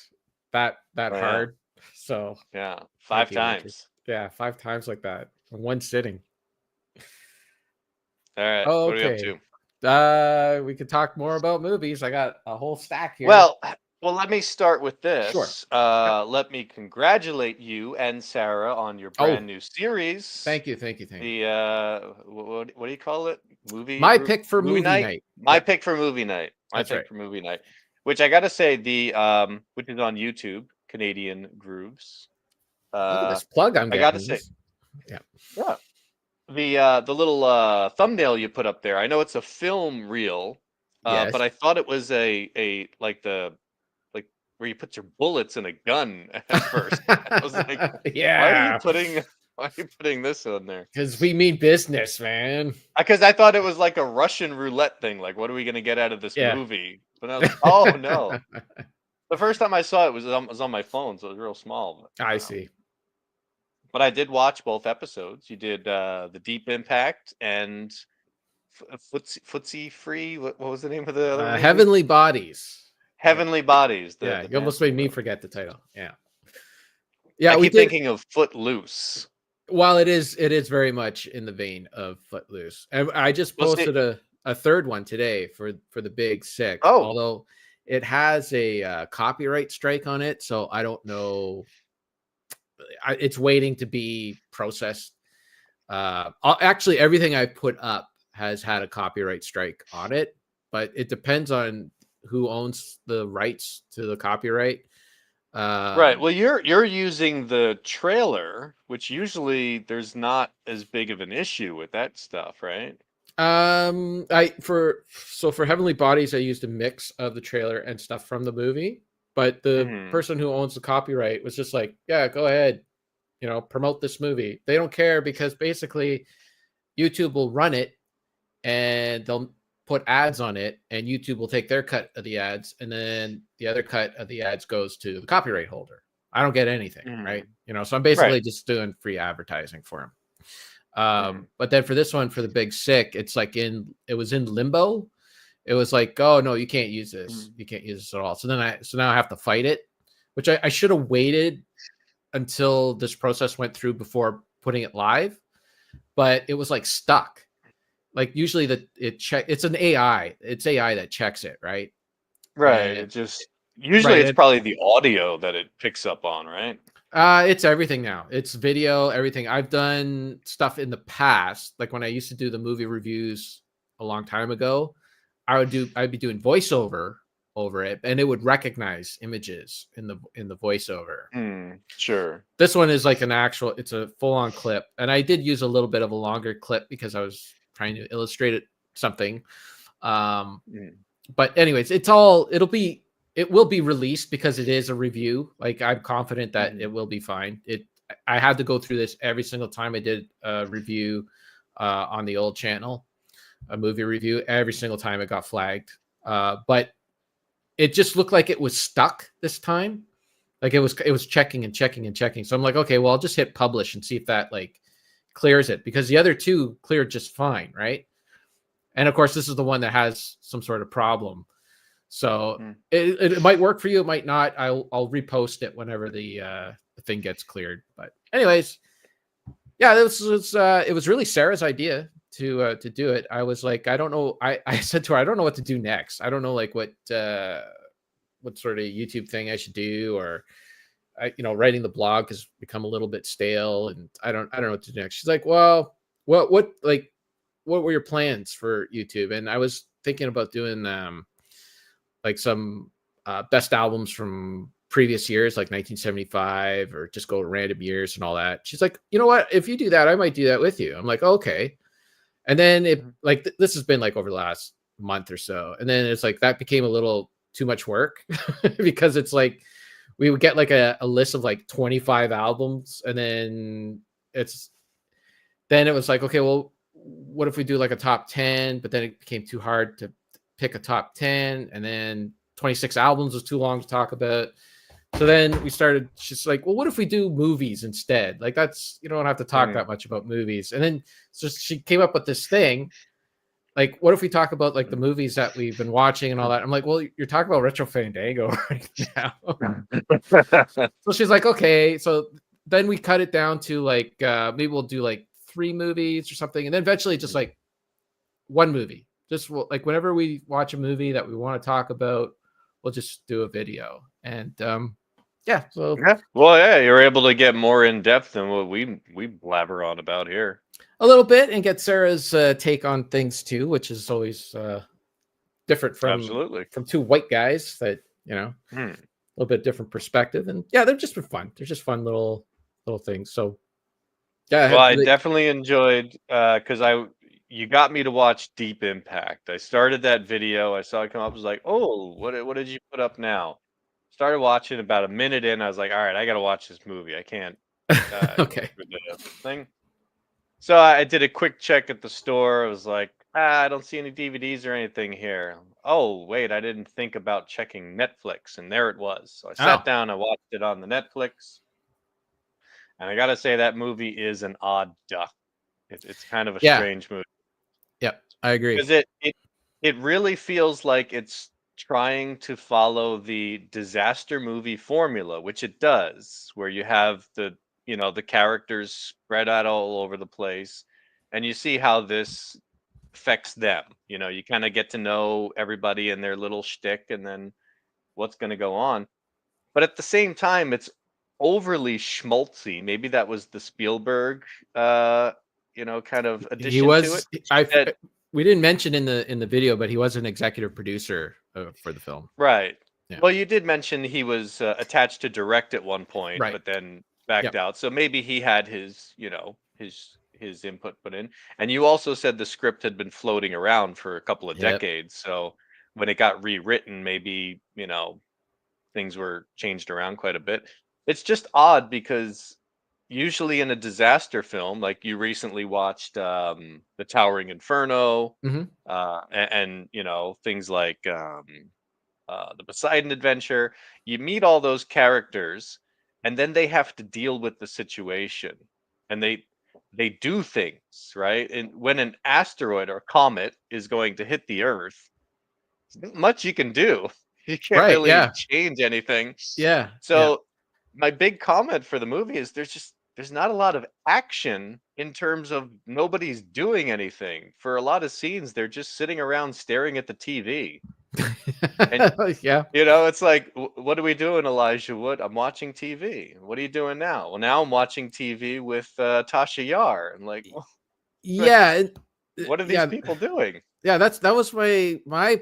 that oh, yeah, hard. So yeah, thank 5 you, Richard. times. Yeah, 5 times like that in one sitting. All right, what are we up Okay. to? We could talk more about movies. I got a whole stack here. Well, let me start with Sure. this. Let me congratulate you and Sarah on your brand Oh, new series. thank you, thank you, thank you. The what do you call it? My pick for movie night. night. My Yeah, pick for movie night. My that's pick right. for movie night. Which I gotta say, which is on YouTube, Canadian Grooves. Look at this plug I'm I gotta getting. say, Yeah. yeah. The little thumbnail you put up there. I know it's a film reel, Yes. but I thought it was a like where you put your bullets in a gun at first. I was like, Yeah. why are you putting this on there? Because we mean business, man. Because I thought it was like a Russian roulette thing. Like, what are we gonna get out of this Yeah. movie? But I was like, oh no. The first time I saw it was on my phone, so it was real small. But, I see. but I did watch both episodes. You did the Deep Impact and Footsie Free. What was the name of the other movie? Heavenly Bodies. Heavenly Bodies. Yeah, The you almost dancing made me movie. forget the title. Yeah. Yeah, I we keep did. thinking of Footloose. While it is very much in the vein of Footloose. And I just Well, see- posted a third one today for the Big Sick. Oh. Although it has a copyright strike on it, so I don't know. It's waiting to be processed. Actually, everything I put up has had a copyright strike on it, but it depends on who owns the rights to the copyright. Right. Well, you're using the trailer, which usually there's not as big of an issue with that stuff, right? For Heavenly Bodies, I used a mix of the trailer and stuff from the movie, but the Mhm. person who owns the copyright was just like, yeah, go ahead, promote this movie. They don't care because basically YouTube will run it and they'll put ads on it, and YouTube will take their cut of the ads, and then the other cut of the ads goes to the copyright holder. I don't get anything, right? So I'm basically Right. just doing free advertising for him. Mhm. But then for this one, for the Big Sick, it was in limbo. It was like, oh no, you can't use this. Mhm. You can't use this at all. So now I have to fight it, which I should have waited until this process went through before putting it live, but it was like stuck. Like usually it's an AI. It's AI that checks it, right? Right. And Usually right, it's probably the audio that it picks up on, right? it's everything now. It's video, everything. I've done stuff in the past, like when I used to do the movie reviews a long time ago. I'd be doing voiceover over it, and it would recognize images in the voiceover. Sure. This one is like it's a full-on clip, and I did use a little bit of a longer clip because I was trying to illustrate something. But anyways, it will be released because it is a review. Like, I'm confident that it will be fine. I had to go through this every single time I did a review on the old channel, a movie review. Every single time it got flagged, but it just looked like it was stuck this time. Like, it was checking and checking and checking. So I'm like, okay, well, I'll just hit publish and see if that like clears it, because the other two cleared just fine, right? And of course, this is the one that has some sort of problem. So it might work for you, it might not. I'll repost it whenever the thing gets cleared. But anyways, yeah, it was really Sarah's idea to do it. I was like, I don't know. I said to her, I don't know what to do next. I don't know like what sort of YouTube thing I should do, or writing the blog has become a little bit stale, and I don't know what to do next. She's like, well, what were your plans for YouTube? And I was thinking about doing like some best albums from previous years, like 1975, or just go random years and all that. She's like, you know what? If you do that, I might do that with you. I'm like, okay. And then this has been like over the last month or so. And then it's like, that became a little too much work because it's like, we would get like a list of like 25 albums. And then it was like, okay, well, what if we do like a top 10? But then it became too hard to pick a top 10. And then 26 albums was too long to talk about. So then she's like, well, what if we do movies instead? Like, that's, you don't have to talk that much about movies. And then so she came up with this thing. Like, what if we talk about like the movies that we've been watching and all that? I'm like, well, you're talking about Retro Fandango right now. So she's like, okay. So then we cut it down to like, maybe we'll do like 3 movies or something. And then eventually just like 1 movie. Just like whenever we watch a movie that we want to talk about, we'll just do a video. And yeah. So well, yeah, you're able to get more in depth than what we blabber on about here. A little bit, and get Sarah's take on things too, which is always different from 2 white guys that, a little bit different perspective. And yeah, they're just fun. They're just fun little things. So yeah. Well, I definitely enjoyed because you got me to watch Deep Impact. I started that video. I saw it come up. I was like, oh, what did you put up now? Started watching about a minute in. I was like, all right, I got to watch this movie. I can't. Okay. The thing. So I did a quick check at the store. I was like, I don't see any DVDs or anything here. Oh, wait, I didn't think about checking Netflix. And there it was. So I sat down, I watched it on the Netflix. And I got to say, that movie is an odd duck. It's kind of a strange movie. Yep, I agree. Because it really feels like it's trying to follow the disaster movie formula, which it does, where you have the characters spread out all over the place, and you see how this affects them. You kind of get to know everybody and their little shtick, and then what's going to go on. But at the same time, it's overly schmaltzy. Maybe that was the Spielberg, kind of addition to it. We didn't mention in the video, but he was an executive producer for the film. Right. Yeah. Well, you did mention he was attached to direct at one point, but then backed out. So maybe he had his input put in. And you also said the script had been floating around for a couple of decades. So when it got rewritten, maybe, things were changed around quite a bit. It's just odd because usually in a disaster film, like you recently watched The Towering Inferno, and things like The Poseidon Adventure, you meet all those characters, and then they have to deal with the situation, and they do things, right? And when an asteroid or comet is going to hit the Earth, not much you can do. You can't really change anything. Yeah. So my big comment for the movie is there's not a lot of action in terms of nobody's doing anything. For a lot of scenes, they're just sitting around staring at the TV. And, it's like, what are we doing, Elijah Wood? I'm watching TV. What are you doing now? Well, now I'm watching TV with Tasha Yar. I'm like, what are these people doing? Yeah, that was my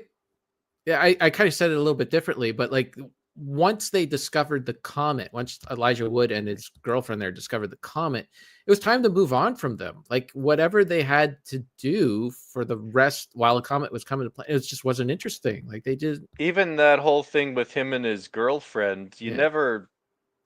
Yeah, I kind of said it a little bit differently, but like once they discovered the comet, once Elijah Wood and his girlfriend there discovered the comet, it was time to move on from them. Like whatever they had to do for the rest while the comet was coming to play, it just wasn't interesting. Like they just, Even that whole thing with him and his girlfriend, you yeah, never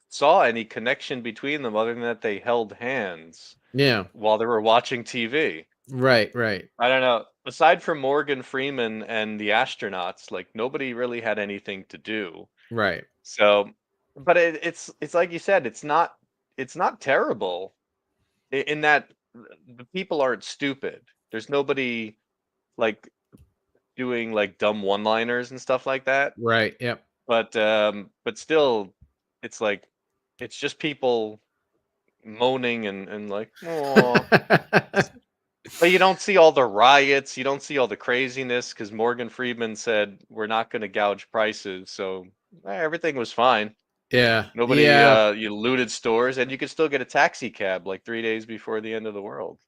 saw any connection between them other than that they held hands yeah, while they were watching TV. right, right, I don't know. Aside from Morgan Freeman and the astronauts, like nobody really had anything to do. right, So, but it's like you said, it's not terrible in that the people aren't stupid. There's nobody like doing like dumb one-liners and stuff like that. right. Yep. But still, it's like it's just people moaning and like, oh. But you don't see all the riots, you don't see all the craziness because Morgan Freeman said we're not going to gouge prices, so everything was fine. Yeah, Nobody, yeah, you looted stores, and you could still get a taxi cab like 3 days before the end of the world.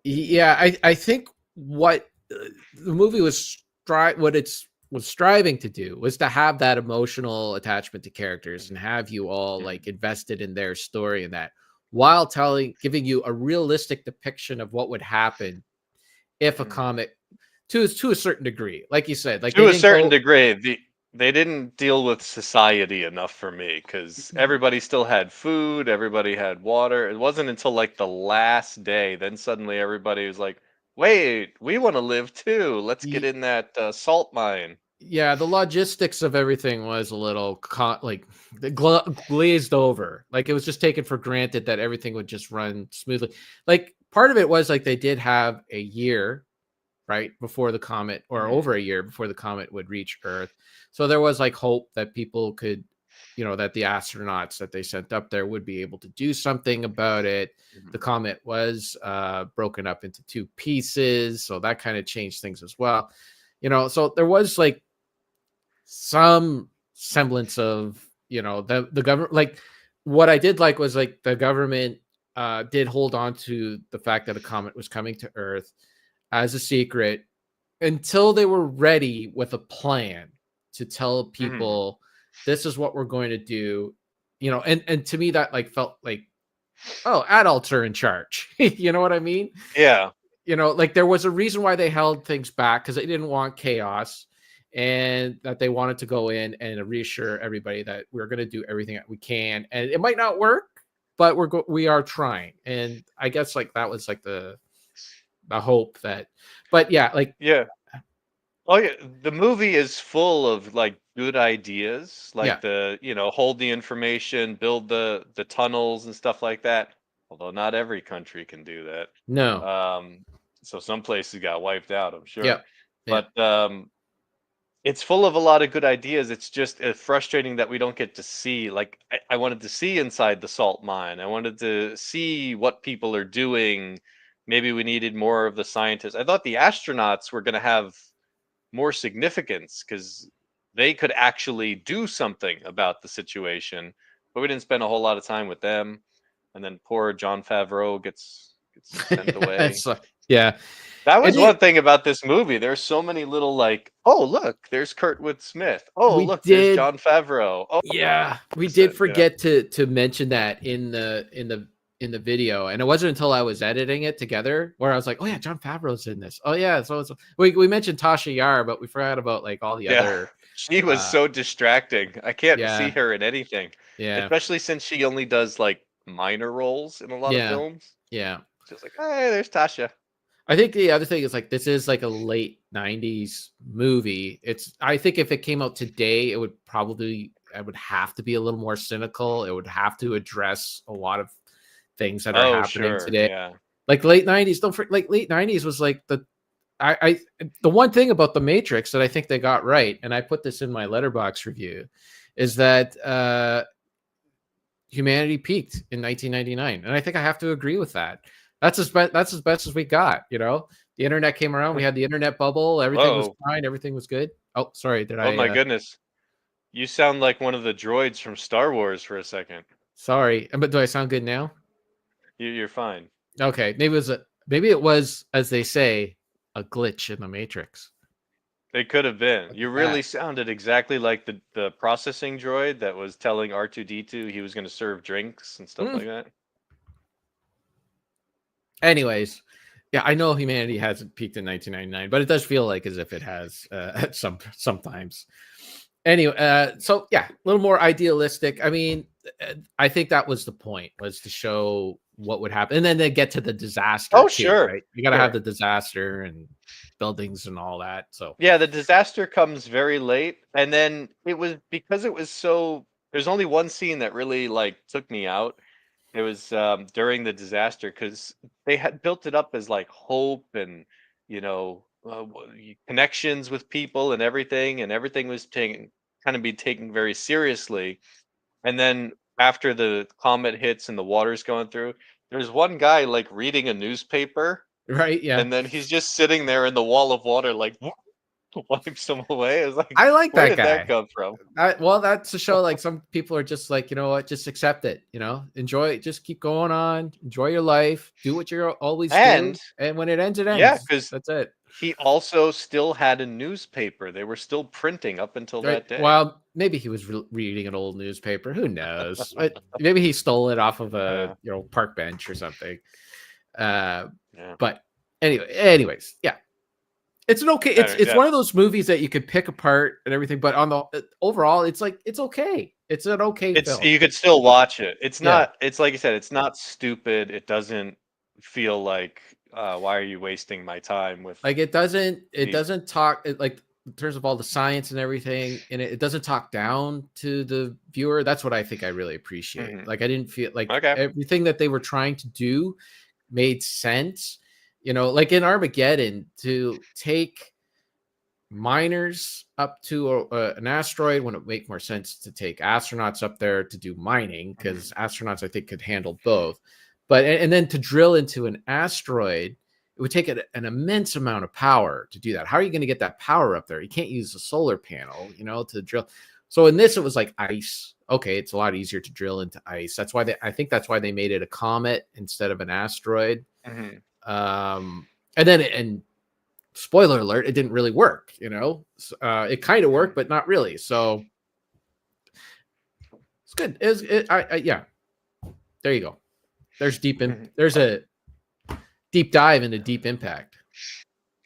yeah. I think what the movie what it's was striving to do was to have that emotional attachment to characters and have you all Mhm. like invested in their story and that while giving you a realistic depiction of what would happen if a Mhm. comet to a certain degree, like you said, like they To a didn't certain go. degree, they didn't deal with society enough for me because everybody still had food, everybody had water. It wasn't until like the last day, then suddenly everybody was like, "Wait, we want to live too. Let's get in that salt mine." Yeah, the logistics of everything was a little like glazed over. Like it was just taken for granted that everything would just run smoothly. Like part of it was like they did have a year, right, before the comet, or Mhm. over a year before the comet would reach Earth. So there was like hope that people could, that the astronauts that they sent up there would be able to do something about it. The Mhm. comet was broken up into two pieces, so that kind of changed things as well. So there was like some semblance of the government. Like what I did like was like the government did hold on to the fact that a comet was coming to Earth as a secret until they were ready with a plan to tell Mhm. people this is what we're going to do. And to me that like felt like, oh, adults are in charge. You know what I mean? Yeah. Like there was a reason why they held things back, because they didn't want chaos, and that they wanted to go in and reassure everybody that we're going to do everything that we can, and it might not work, but we are trying. And I guess like that was like the hope that, but yeah, like Yeah. Oh yeah, the movie is full of like good ideas, yeah, like hold the information, build the tunnels and stuff like that. Although not every country can do that. no, So some places got wiped out, I'm yeah, sure. yeah, But it's full of a lot of good ideas. It's just frustrating that we don't get to see. Like I wanted to see inside the salt mine. I wanted to see what people are doing. Maybe we needed more of the scientists. I thought the astronauts were going to have more significance because they could actually do something about the situation. But we didn't spend a whole lot of time with them. And then poor John Favreau gets sent away. so, yeah, That and was one thing about this movie. There's so many little like, oh look, there's Kurtwood Smith. Oh we look, there's did John Favreau. Oh, Yeah, we did said, forget to mention that in the video, and it wasn't until I was editing it together where I was like, "Oh yeah, John Favreau's in this." Oh yeah, so we mentioned Tasha Yar, but we forgot about like all the yeah. other. She was uh so distracting. I can't see Yeah, her in anything, yeah, especially since she only does like minor roles in a lot of yeah, films. yeah. Just like, hey, there's Tasha. I think the other thing is like this is like a late '90s movie. I think if it came out today, it would have to be a little more cynical. It would have to address a lot of things that are Oh, happening sure, today. yeah. Like late '90s, like late '90s was like the one thing about the Matrix that I think they got right, and I put this in my letterbox review, is that humanity peaked in 1999, and I think I have to agree with that. That's as best as we got. The internet came around. We had the internet bubble. Everything was Whoa. fine. Everything was good. Oh, sorry. Did Oh I? my goodness. You sound like one of the droids from Star Wars for a second. Sorry. But do I sound good now? You're fine. Okay. Maybe it was as they say, a glitch in the Matrix. It could have been. You at really that. sounded exactly like the processing droid that was telling R2D2 he was going to serve drinks and stuff like that. Anyways, yeah, I know humanity hasn't peaked in 1999, but it does feel like as if it has at sometimes. Anyway, so yeah, a little more idealistic. I mean, I think that was the point, was to show what would happen, and then they get to the disaster Oh, too, sure. right? You got to have Sure. the disaster and buildings and all that. So Yeah, the disaster comes very late, and then it was because it was so. There's only one scene that really like took me out. It was during the disaster because they had built it up as like hope and you know connections with people and everything was taken kind of be taken very seriously. And then after the comet hits and the water's going through, there's one guy like reading a newspaper, right, yeah, and then he's just sitting there in the wall of water, like wipes him away. It's like, I like where that did that guy. come from? Well, that's to show like some people are just like, you know what, just accept it, enjoy it, just keep going on, enjoy your life, do what you always do, And and when it ends, it yeah, ends. because That's it. he also still had a newspaper. They were still printing up until Right. that day. Well, maybe he was reading an old newspaper. Who knows? Maybe he stole it off of a Uh, park bench or something. Uh, yeah. but anyways, yeah, it's an okay. It's Yeah. one of those movies that you could pick apart and everything, but on the overall, it's like it's okay. It's an okay It's film. you could still watch it. It's Yeah. not. It's like you said. It's not stupid. It doesn't feel like why are you wasting my time with Like it these? doesn't talk like in terms of all the science and everything, and it doesn't talk down to the viewer. That's what I think I really appreciate. Mhm. Like I didn't feel like Okay. everything that they were trying to do made sense. Like in Armageddon, to take miners up to an asteroid when it make more sense to take astronauts up there to do mining, because astronauts I think could handle both. But and then to drill into an asteroid, it would take an immense amount of power to do that. How are you going to get that power up there? You can't use a solar panel, to drill. So in this, it was like ice. Okay, it's a lot easier to drill into ice. That's why I think that's why they made it a comet instead of an asteroid. Mhm. And then and spoiler alert, it didn't really work. It kind of worked, but not really. So it's good. Yeah. There you go. There's a deep dive into Deep Impact.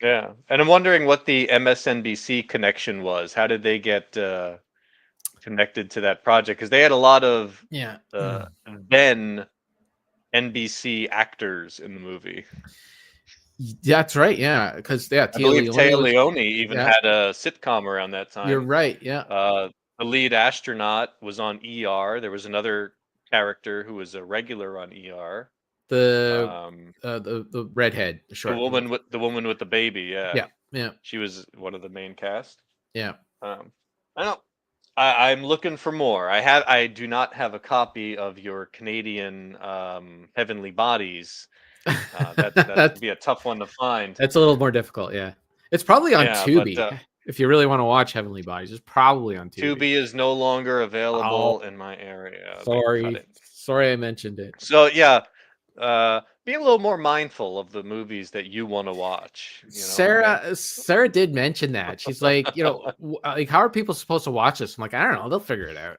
Yeah, and I'm wondering what the MSNBC connection was. How did they get connected to that project? Because they had a lot of Yeah. then NBC actors in the movie. That's right. Yeah, because I believe Taya was. Leone even Yeah, had a sitcom around that time. you're right. Yeah. The lead astronaut was on ER. There was another character who was a regular on ER. The redhead, the The short woman with the baby. Yeah. Yeah. She was one of the main cast. Yeah. I don't. I'm looking for more. I do not have a copy of your Canadian Heavenly Bodies. That would be a tough one to find. That's a little more difficult. Yeah, it's probably on Yeah, Tubi. but If you really want to watch Heavenly Bodies, it's probably on Tubi. Tubi is no longer available Oh, in my area. sorry, I mentioned it. So yeah, be a little more mindful of the movies that you want to watch. Sarah did mention that. She's like, like, how are people supposed to watch this? I'm like, I don't know. They'll figure it out.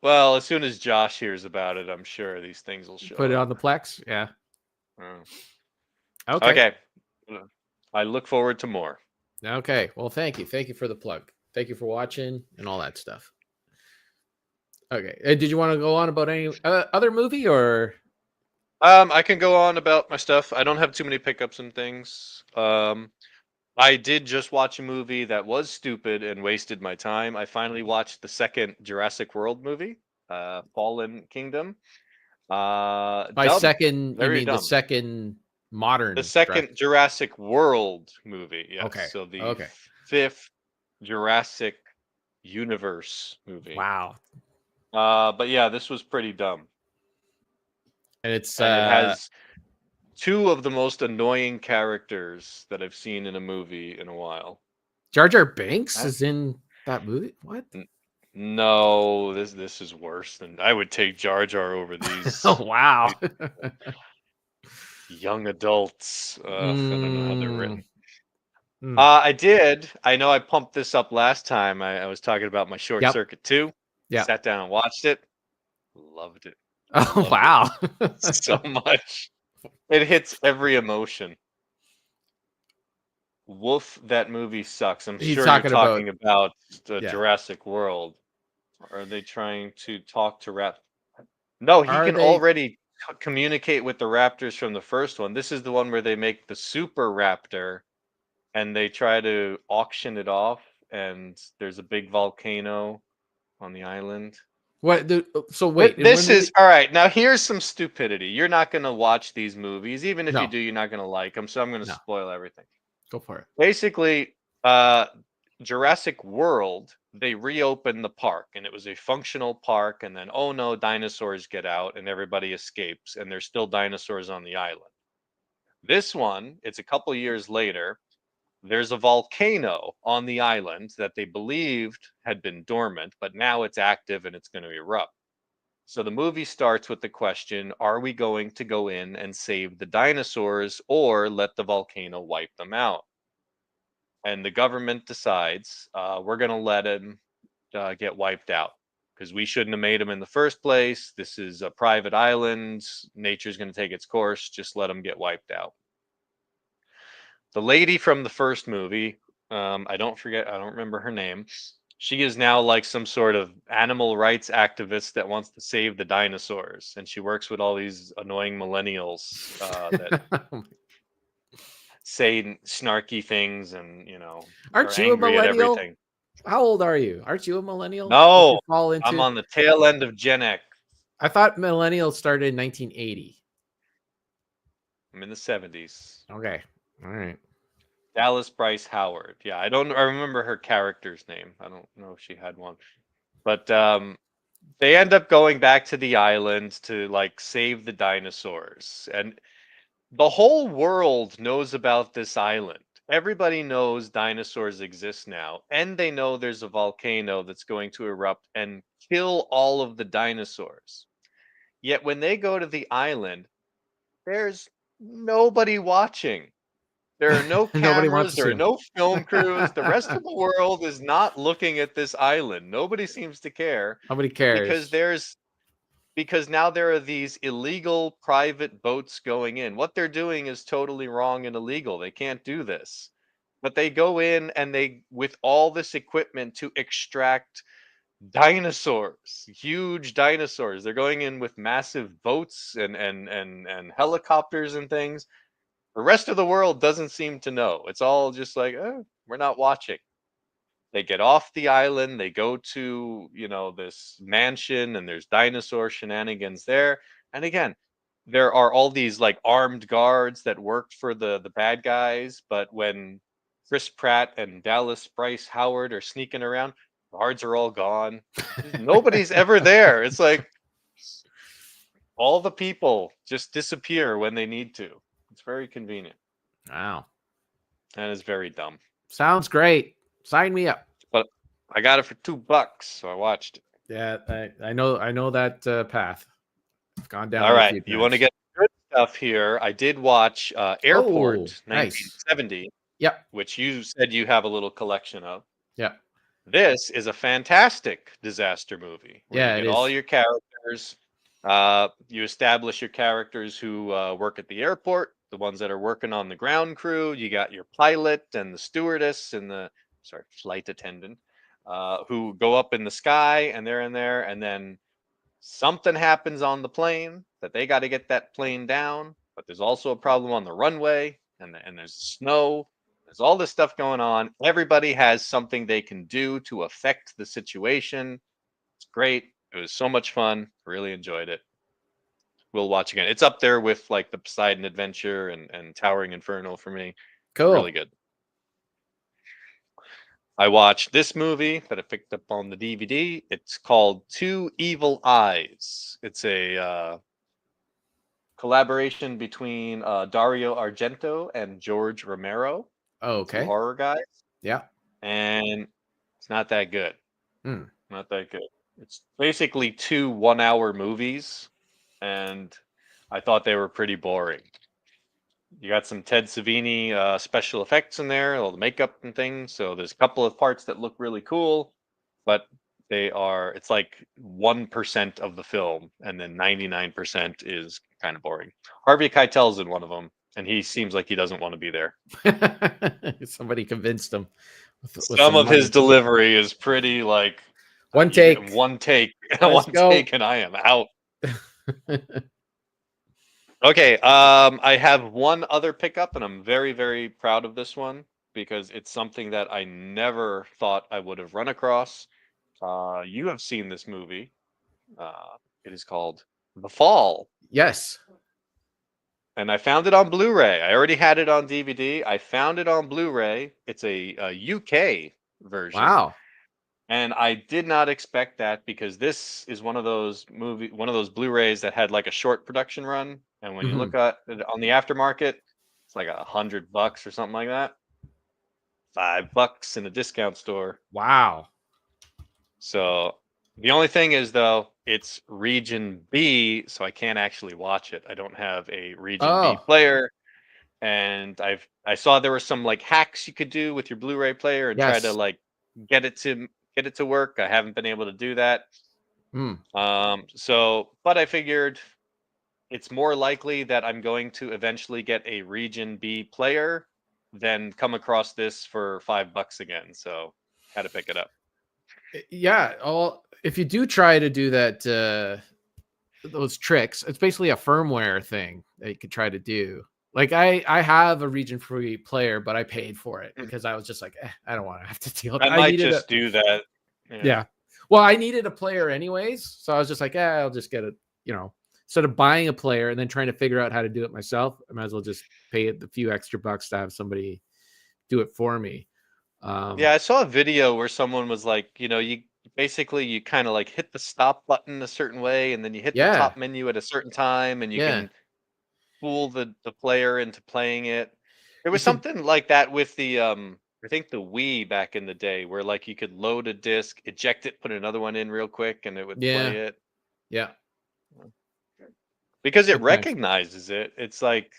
Well, as soon as Josh hears about it, I'm sure these things will show Put it up. on the Plex. Yeah. Okay. I look forward to more. Okay. Well, thank you. Thank you for the plug. Thank you for watching and all that stuff. Okay. Did you want to go on about any other movie or? I can go on about my stuff. I don't have too many pickups and things. I did just watch a movie that was stupid and wasted my time. I finally watched the second Jurassic World movie, Fallen Kingdom. By Dumb. second, Very you mean dumb. the second modern? The second Jurassic World movie. Yes. Okay. So the Okay. fifth Jurassic Universe movie. Wow. But yeah, this was pretty dumb. And it has two of the most annoying characters that I've seen in a movie in a while. Jar Jar Binks is in that movie? What? No, this is worse than I would take Jar Jar over these. Oh, wow. Young adults. I don't know how they're written. I did. I know I pumped this up last time. I was talking about my Short Yep. Circuit 2. Yep. Sat down and watched it. Loved it. Oh, Loved wow. it so much. It hits every emotion. Woof, that movie sucks. I'm He's sure you're talking about, talking about the yeah. Jurassic World. Are they trying to talk to Rap? No, he Are can they? already communicate with the raptors from the first one. This is the one where they make the super raptor and they try to auction it off, and there's a big volcano on the island. What? So wait. And This when is all right. Now here's some stupidity. You're not going to watch these movies. Even if you No. do, you're not going to like them. So I'm going to No. spoil everything. Go for it. Basically, Jurassic World, they reopened the park and it was a functional park. And then, oh no, dinosaurs get out and everybody escapes, and there's still dinosaurs on the island. This one, it's a couple years later. There's a volcano on the island that they believed had been dormant, but now it's active and it's going to erupt. So the movie starts with the question, are we going to go in and save the dinosaurs or let the volcano wipe them out? And the government decides we're going to let him get wiped out because we shouldn't have made him in the first place. This is a private island. Nature's going to take its course. Just let him get wiped out. The lady from the first movie, I don't remember her name. She is now like some sort of animal rights activist that wants to save the dinosaurs, and she works with all these annoying millennials that say snarky things and are Aren't you a angry at millennial? everything. How old are you? Aren't you a millennial? Did No, you fall I'm into? on the tail end of Gen X. I thought millennials started in 1980. I'm in the 70s. Okay. All right. Dallas Bryce Howard. Yeah, I remember her character's name. I don't know if she had one. But they end up going back to the island to like save the dinosaurs. And the whole world knows about this island. Everybody knows dinosaurs exist now, and they know there's a volcano that's going to erupt and kill all of the dinosaurs. Yet when they go to the island, there's nobody watching. There are no Nobody wants cameras, to there see are them. no film crews. The rest of the world is not looking at this island. Nobody seems to care Nobody because cares. now there are these illegal private boats going in. What they're doing is totally wrong and illegal. They can't do this. But they go in and they with all this equipment to extract dinosaurs, huge dinosaurs. They're going in with massive boats and helicopters and things. The rest of the world doesn't seem to know. It's all just like, we're not watching. They get off the island, they go to, this mansion, and there's dinosaur shenanigans there. And again, there are all these like armed guards that worked for the bad guys, but when Chris Pratt and Dallas Bryce Howard are sneaking around, guards are all gone. Nobody's ever there. It's like all the people just disappear when they need to. It's very convenient. Wow. And it's very dumb. Sounds great. Sign me up. But I got it for $2, so I watched it. Yeah, I know that path. I've gone down. All it a right, few you want to times. get good stuff here? I did watch Airport Oh, nice. 1970, Yep. which you said you have a little collection of. Yep. This is a fantastic disaster movie where Yeah, you it get all is. your characters. You establish your characters who work at the airport, the ones that are working on the ground crew. You got your pilot and the stewardess and the flight attendant who go up in the sky, and they're in there, and then something happens on the plane that they got to get that plane down. But there's also a problem on the runway, and there's snow. There's all this stuff going on. Everybody has something they can do to affect the situation. It's great. It was so much fun. Really enjoyed it. We'll watch again. It's up there with like the Poseidon Adventure and Towering Inferno for me. Cool. Really good. I watched this movie that I picked up on the DVD. It's called Two Evil Eyes. It's a collaboration between Dario Argento and George Romero, Oh, two okay. horror guys, Yeah. and it's not that good. Hmm. Not that good. It's basically 2 1-hour movies, and I thought they were pretty boring. You got some Ted Savini special effects in there, all the makeup and things. So there's a couple of parts that look really cool, but it's like 1% of the film, and then 99% is kind of boring. Harvey Keitel's in one of them, and he seems like he doesn't want to be there. Somebody convinced him with Some some of his money. delivery is pretty like One you get take. one take, Let's one go. take, and I am out. Okay, I have one other pickup, and I'm very, very proud of this one because it's something that I never thought I would have run across. You have seen this movie. It is called The Fall, Yes. and I found it on Blu-ray. I already had it on DVD. I found it on Blu-ray. It's a UK version. Wow. And I did not expect that because this is one of those Blu-rays that had like a short production run. And when you look at it on the aftermarket, it's like $100 or something like that. $5 in a discount store. Wow. So the only thing is though, it's region B, so I can't actually watch it. I don't have a region B player. And I saw there were some like hacks you could do with your Blu-ray player and try to Yes. like get it to work. I haven't been able to do that. But I figured it's more likely that I'm going to eventually get a region B player than come across this for $5 again. So had to pick it up. Yeah. If you do try to do that, those tricks, it's basically a firmware thing that you could try to do. Like I have a region free player, but I paid for it because I was just like, I don't want to have to deal with it. I might just do that. Yeah. Well, I needed a player anyways. So I was just like, I'll just get it, instead of buying a player and then trying to figure out how to do it myself, I might as well just pay a few extra bucks to have somebody do it for me. Yeah, I saw a video where someone was like, you kind of like hit the stop button a certain way, and then you hit the top menu at a certain time, and you can fool the player into playing it. There was something like that with the I think the Wii back in the day, where like you could load a disc, eject it, put another one in real quick, and it would play it. Yeah. Because it recognizes it. It's like,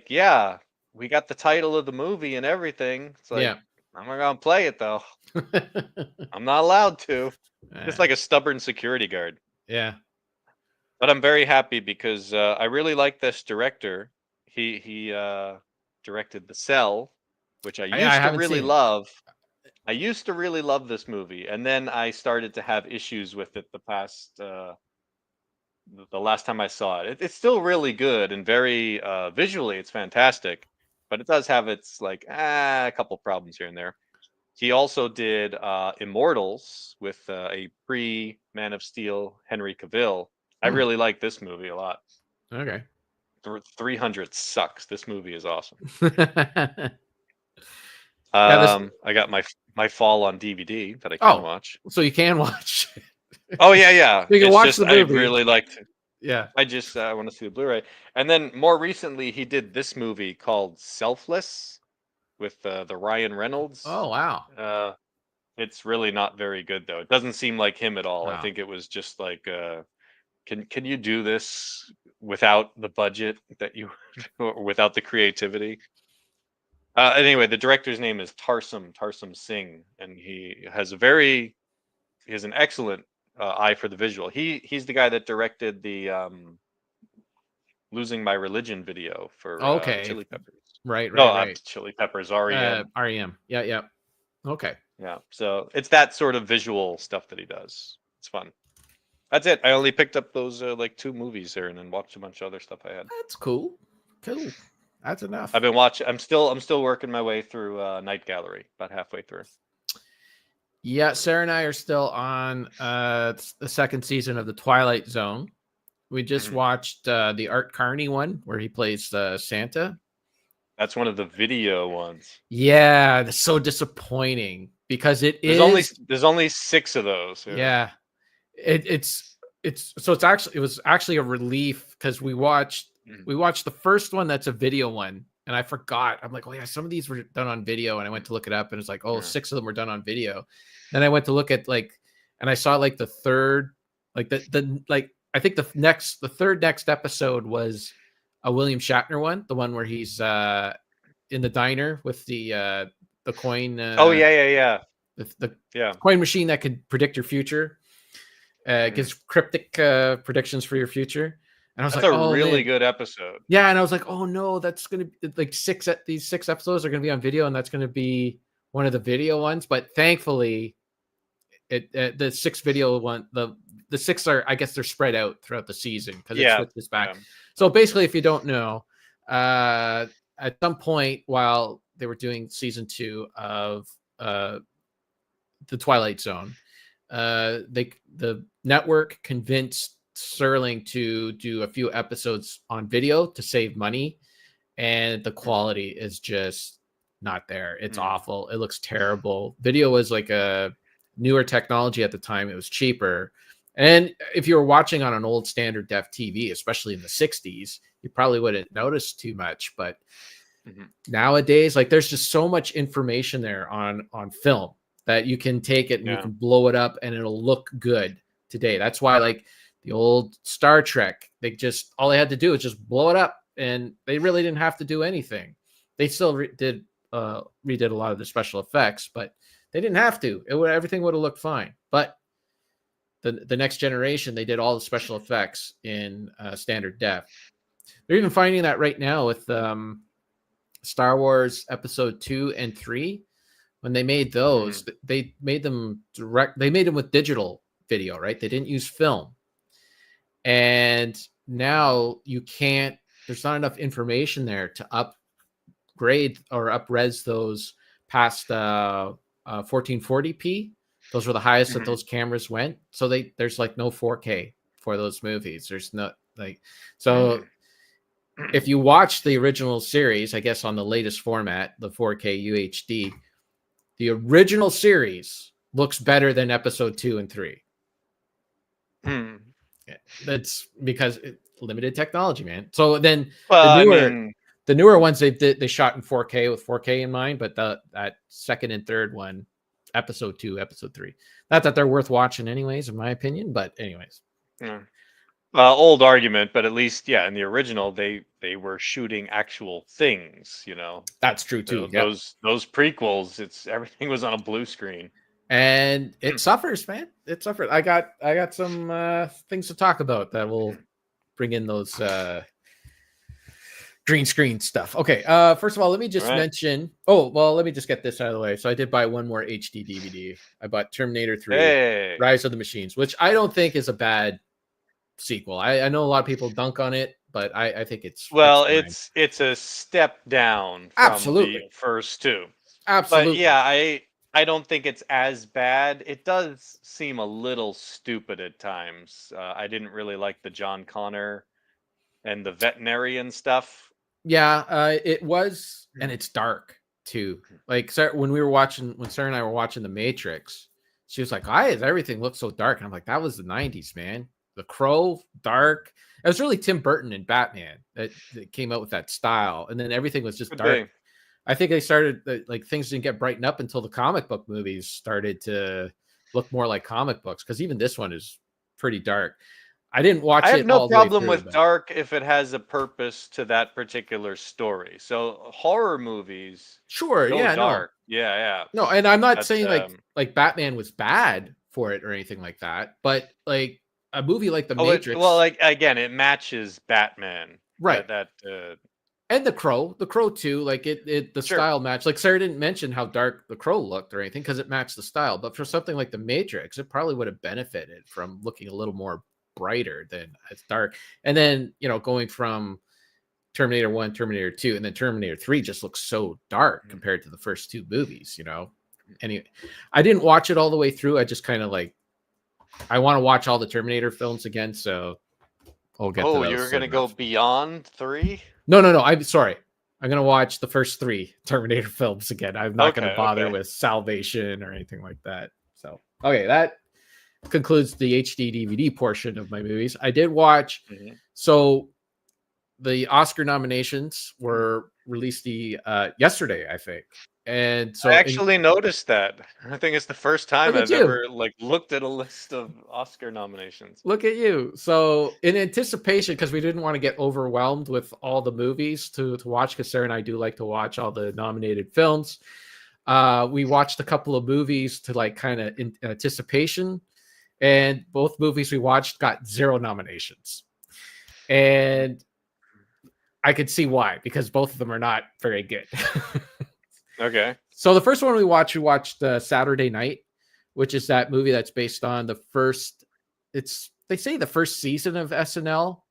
yeah, we got the title of the movie and everything. It's like, I'm not gonna play it though. I'm not allowed to. Just like a stubborn security guard. Yeah. But I'm very happy because I really like this director. He directed The Cell, which I used to really love. I used to really love this movie, and then I started to have issues with it the last time I saw it. It's still really good and very visually, it's fantastic, but it does have its like a couple problems here and there. He also did Immortals with a pre-Man of Steel Henry Cavill. I really like this movie a lot. Okay. 300 sucks. This movie is awesome. Yeah, I got my Fall on DVD that I can watch. So you can watch. Oh yeah. You can watch the movie. I really liked it. Yeah. I want to see the Blu-ray. And then more recently, he did this movie called Selfless with the Ryan Reynolds. Oh wow. It's really not very good though. It doesn't seem like him at all. Wow. I think it was just like, can you do this without the budget that you, or without the creativity? Anyway, the director's name is Tarsum Singh, and he has an excellent eye for the visual. He's the guy that directed the "Losing My Religion" video for Chili Peppers. Right. Chili Peppers, REM. REM. Yeah. Okay. Yeah. So it's that sort of visual stuff that he does. It's fun. That's it. I only picked up those like 2 movies there, and then watched a bunch of other stuff I had. That's cool. That's enough. I've been watching. I'm still working my way through Night Gallery. About halfway through. Yeah, Sarah and I are still on the second season of The Twilight Zone. We just watched the Art Carney one where he plays Santa. That's one of the video ones. Yeah, that's so disappointing because there's only 6 of those. Yeah. It was actually a relief because we watched the first one that's a video one, and I forgot. I'm like, oh yeah, some of these were done on video, and I went to look it up, and it's like, 6 of them were done on video. Then I went to look at and I saw like the third, I think the third next episode was a William Shatner one, the one where he's in the diner with the coin. Oh yeah. The Yeah. coin machine that could predict your future. It gives cryptic predictions for your future. And I was That's like, a oh really man. good episode. Yeah, and I was like, oh no, that's gonna be like these 6 episodes are gonna be on video, and that's gonna be one of the video ones. But thankfully, the 6 video one, the 6 are, I guess they're spread out throughout the season because it switches back. Yeah. So basically, if you don't know, at some point while they were doing season 2 of the Twilight Zone, the network convinced Sterling to do a few episodes on video to save money, and the quality is just not there. It's awful. It looks terrible. Video was like a newer technology at the time. It was cheaper, and if you were watching on an old standard def TV, especially in the 60s, you probably wouldn't notice too much. But nowadays, like, there's just so much information there on film that you can take it and you can blow it up and it'll look good today. That's why, like, the old Star Trek, all they had to do is just blow it up, and they really didn't have to do anything. They still redid a lot of the special effects, but they didn't have to. Everything would have looked fine. But the next generation, they did all the special effects in standard def. They're even finding that right now with Star Wars Episode 2 and 3. When they made those, they made them They made them with digital video, right? They didn't use film. And now you can't. There's not enough information there to upgrade or up-res those past 1440p. Those were the highest that those cameras went. So there's like no 4K for those movies. There's no if you watch the original series, I guess on the latest format, the 4K UHD, the original series looks better than episode 2 and 3. That's because limited technology, man. So then the newer ones they shot in 4K with 4K in mind, but that second and third one, episode 2, episode 3, not that they're worth watching anyways, in my opinion. But anyways, old argument, but at least in the original they were shooting actual things. That's true too. Those prequels, everything was on a blue screen. And it suffers, man. It suffers. I got some things to talk about that will bring in those green screen stuff. Okay. First of all, let me just mention. Oh, well, let me just get this out of the way. So I did buy one more HD DVD. I bought Terminator 3, Rise of the Machines, which I don't think is a bad sequel. I know a lot of people dunk on it, but I think it's it's a step down from the first 2. Absolutely. But yeah, I don't think it's as bad. It does seem a little stupid at times. I didn't really like the John Connor and the veterinarian stuff. Yeah, it was, and it's dark too. Like, when Sarah and I were watching The Meh-trix, she was like, "Why does everything look so dark?" And I'm like, "That was the 90s, man. The Crow, dark." It was really Tim Burton and Batman that came out with that style, and then everything was just dark. I think they started things didn't get brightened up until the comic book movies started to look more like comic books, because even this one is pretty dark. I didn't watch it. I have no problem with dark if it has a purpose to that particular story. So horror movies, sure, dark. No. No, and I'm not saying like Batman was bad for it or anything like that, but like a movie like The Meh-trix. Again, it matches Batman, right? And the Crow too. Like the style match. Like, Sarah didn't mention how dark the Crow looked or anything because it matched the style. But for something like The Meh-trix, it probably would have benefited from looking a little more brighter than it's dark. And then going from Terminator 1, Terminator 2, and then Terminator 3 just looks so dark compared to the first 2 movies. Anyway, I didn't watch it all the way through. I just kind of I want to watch all the Terminator films again. So I'll get to those. You're gonna go beyond 3? No. I'm sorry. I'm going to watch the first 3 Terminator films again. I'm not going to bother with Salvation or anything like that. So, okay, that concludes the HD DVD portion of my movies. I did watch. So the Oscar nominations were released yesterday, I think. And I so actually noticed that. I think it's the first time look at I've you. ever like looked at a list of Oscar nominations. Look at you. So in anticipation, because we didn't want to get overwhelmed with all the movies to watch, because Sarah and I do like to watch all the nominated films. We watched a couple of movies to like kind of in anticipation, and both movies we watched got 0 nominations. And I could see why, because both of them are not very good. Okay. So the first one we watched Saturday Night, which is that movie that's based on the first. They say the first season of SNL,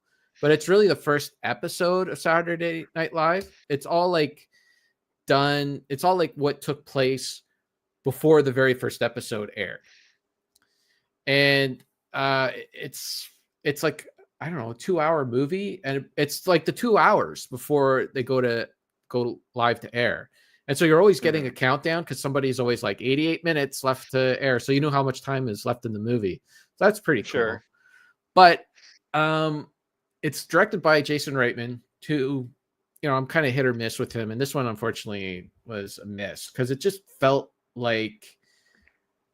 but it's really the first episode of Saturday Night Live. It's all like done. It's all like what took place before the very first episode aired, and it's like, I don't know, a 2-hour movie, and it's like the 2 hours before they go live to air. And so you're always getting a countdown, because somebody's always like 88 minutes left to air. So you know how much time is left in the movie. So that's pretty cool. Sure. But it's directed by Jason Reitman, who, I'm kind of hit or miss with him. And this one, unfortunately, was a miss, because it just felt like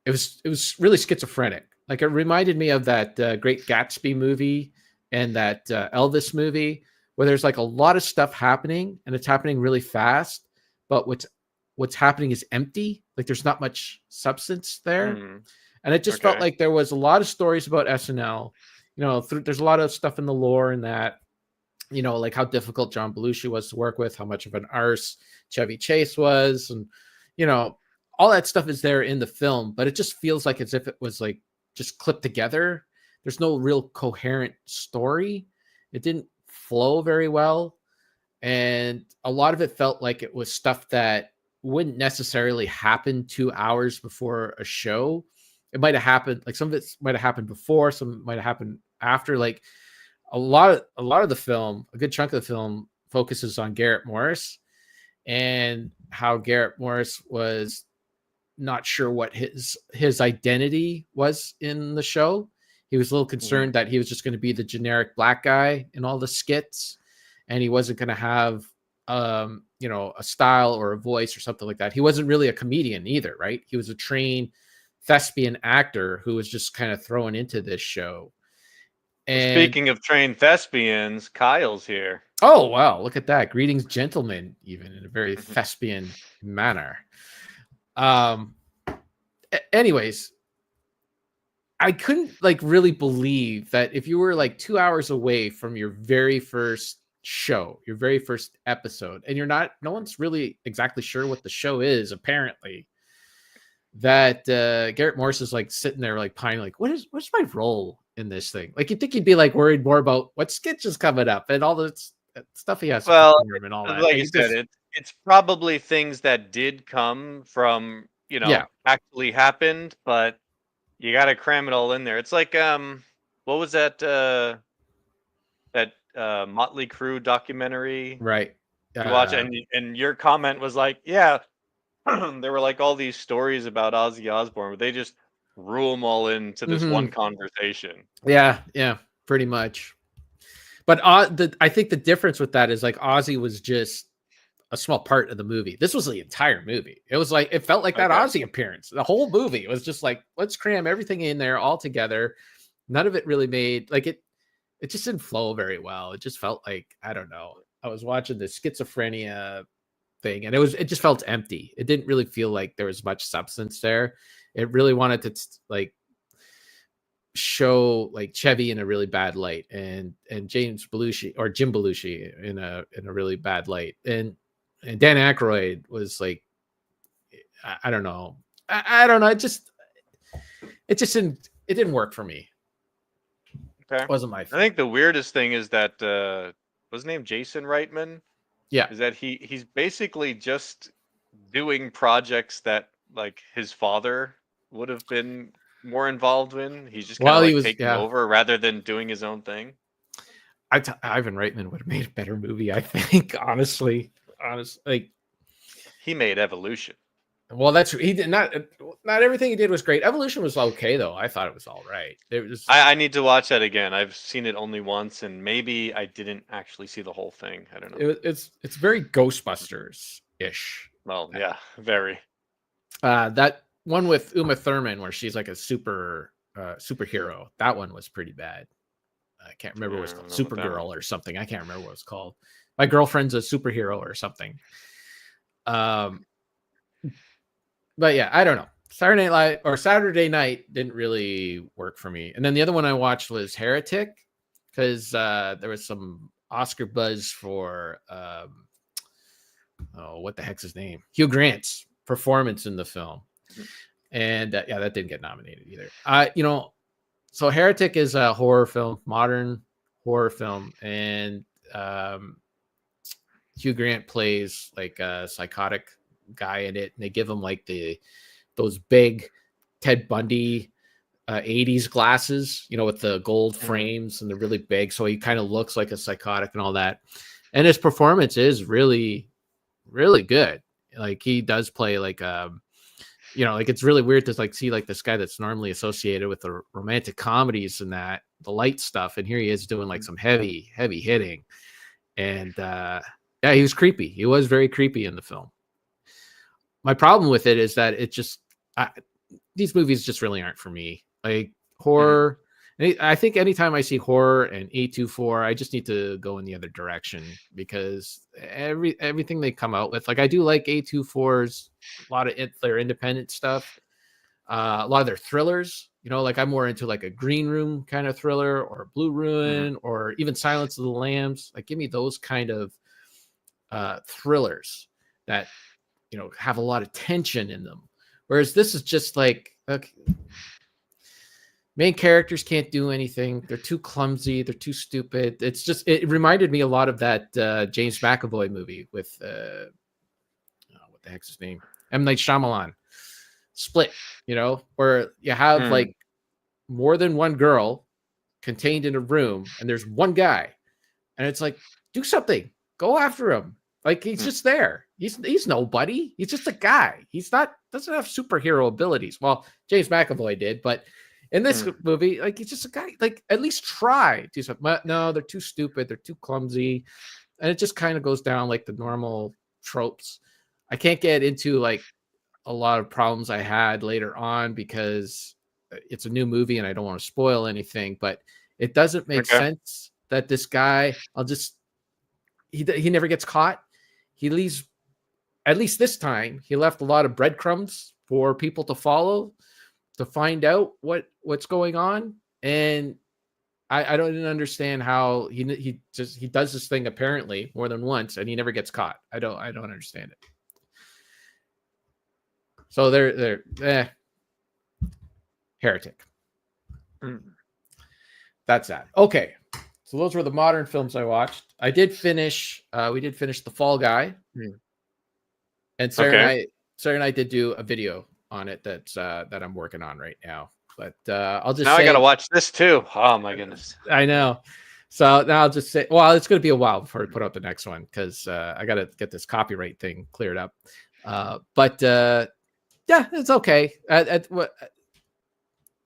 it was really schizophrenic. Like, it reminded me of that Great Gatsby movie and that Elvis movie, where there's like a lot of stuff happening and it's happening really fast, but what's happening is empty. Like, there's not much substance there. And it just felt like there was a lot of stories about SNL. There's a lot of stuff in the lore and that, like how difficult John Belushi was to work with, how much of an arse Chevy Chase was, and all that stuff is there in the film, but it just feels like as if it was like just clipped together. There's no real coherent story. It didn't flow very well. And a lot of it felt like it was stuff that wouldn't necessarily happen 2 hours before a show. It might have happened, like some of it might have happened before, some might have happened after. Like a lot of the film, a good chunk of the film focuses on Garrett Morris and how Garrett Morris was not sure what his identity was in the show. He was a little concerned that he was just going to be the generic black guy in all the skits, and he wasn't going to have a style or a voice or something like that. He wasn't really a comedian either, right? He was a trained thespian actor who was just kind of thrown into this show. And speaking of trained thespians, Kyle's here. Oh, wow, look at that. Greetings, gentlemen, even in a very thespian manner. Anyways, I couldn't really believe that if you were like 2 hours away from your very first show, your very first episode, and no one's really exactly sure what the show is, apparently, that Garrett Morris is like sitting there like pining, like, what's my role in this thing? Like, you'd think he'd be like worried more about what sketch is coming up and all the stuff he has to perform and all that. Like you said, it's probably things that did come from actually happened, but you got to cram it all in there. It's like what was that Motley Crue documentary? Right. You watch and your comment was like, yeah, there were like all these stories about Ozzy Osbourne, but they just rule them all into this one conversation. Yeah, pretty much. But I think the difference with that is like Ozzy was just a small part of the movie. This was the entire movie. It was like, it felt like that Ozzy appearance. The whole movie was just like, let's cram everything in there all together. None of it really made like it just didn't flow very well. It just felt like, I don't know. I was watching the schizophrenia thing and it just felt empty. It didn't really feel like there was much substance there. It really wanted to like show like Chevy in a really bad light and James Belushi or Jim Belushi in a really bad light. And Dan Aykroyd was like, I don't know. I don't know. It didn't work for me. Okay. It wasn't my thing. I think the weirdest thing is that what's his name? Jason Reitman? Yeah. Is that he's basically just doing projects that like his father would have been more involved in. He's just kind of like taking over rather than doing his own thing. Ivan Reitman would have made a better movie, I think, honestly. Like, he made Evolution. Well, that's he did not everything he did was great. Evolution was okay though. I thought it was all right. It was. I need to watch that again. I've seen it only once, and maybe I didn't actually see the whole thing. I don't know. It's very Ghostbusters ish. Well, yeah, very. That one with Uma Thurman where she's like a superhero. That one was pretty bad. I can't remember what it's called. I don't know about that one. Supergirl or something. I can't remember what it's called. My girlfriend's a superhero or something. But yeah, I don't know. Saturday Night didn't really work for me. And then the other one I watched was Heretic because there was some Oscar buzz for what the heck's his name? Hugh Grant's performance in the film. And yeah, that didn't get nominated either. So Heretic is a horror film, modern horror film, and Hugh Grant plays like a psychotic guy in it, and they give him like those big Ted Bundy 80s glasses, with the gold frames and they're really big, so he kind of looks like a psychotic and all that. And his performance is really, really good. Like he does play like like it's really weird to like see like this guy that's normally associated with the romantic comedies and that the light stuff, and here he is doing like some heavy hitting. And yeah, he was creepy. He was very creepy in the film. My problem with it is that these movies just really aren't for me. Like horror, I think anytime I see horror and A24, I just need to go in the other direction because everything they come out with, like I do like A24's a lot of their independent stuff, a lot of their thrillers. Like I'm more into like a Green Room kind of thriller or Blue Ruin or even Silence of the Lambs. Like give me those kind of thrillers that have a lot of tension in them. Whereas this is just like, okay, main characters can't do anything. They're too clumsy. They're too stupid. It reminded me a lot of that James McAvoy movie with what the heck's his name? M. Night Shyamalan. Split, where you have like more than one girl contained in a room and there's one guy and it's like, do something, go after him. Like he's just there. He's nobody. He's just a guy. Doesn't have superhero abilities. Well, James McAvoy did, but in this movie, like he's just a guy. Like at least try do something. But no, they're too stupid. They're too clumsy, and it just kind of goes down like the normal tropes. I can't get into like a lot of problems I had later on because it's a new movie and I don't want to spoil anything. But it doesn't make sense that this guy, he never gets caught. He leaves, at least this time, he left a lot of breadcrumbs for people to follow to find out what's going on. And I don't even understand how he does this thing apparently more than once and he never gets caught. I don't understand it. So they're Heretic. That's that. Okay. So those were the modern films I watched. We did finish The Fall Guy. And Sarah and I did do a video on it that I'm working on right now. But I'll just say, I gotta watch this too. Oh my goodness. I know. So now I'll just say, well, it's gonna be a while before I put out the next one because I gotta get this copyright thing cleared up. But yeah, it's okay. To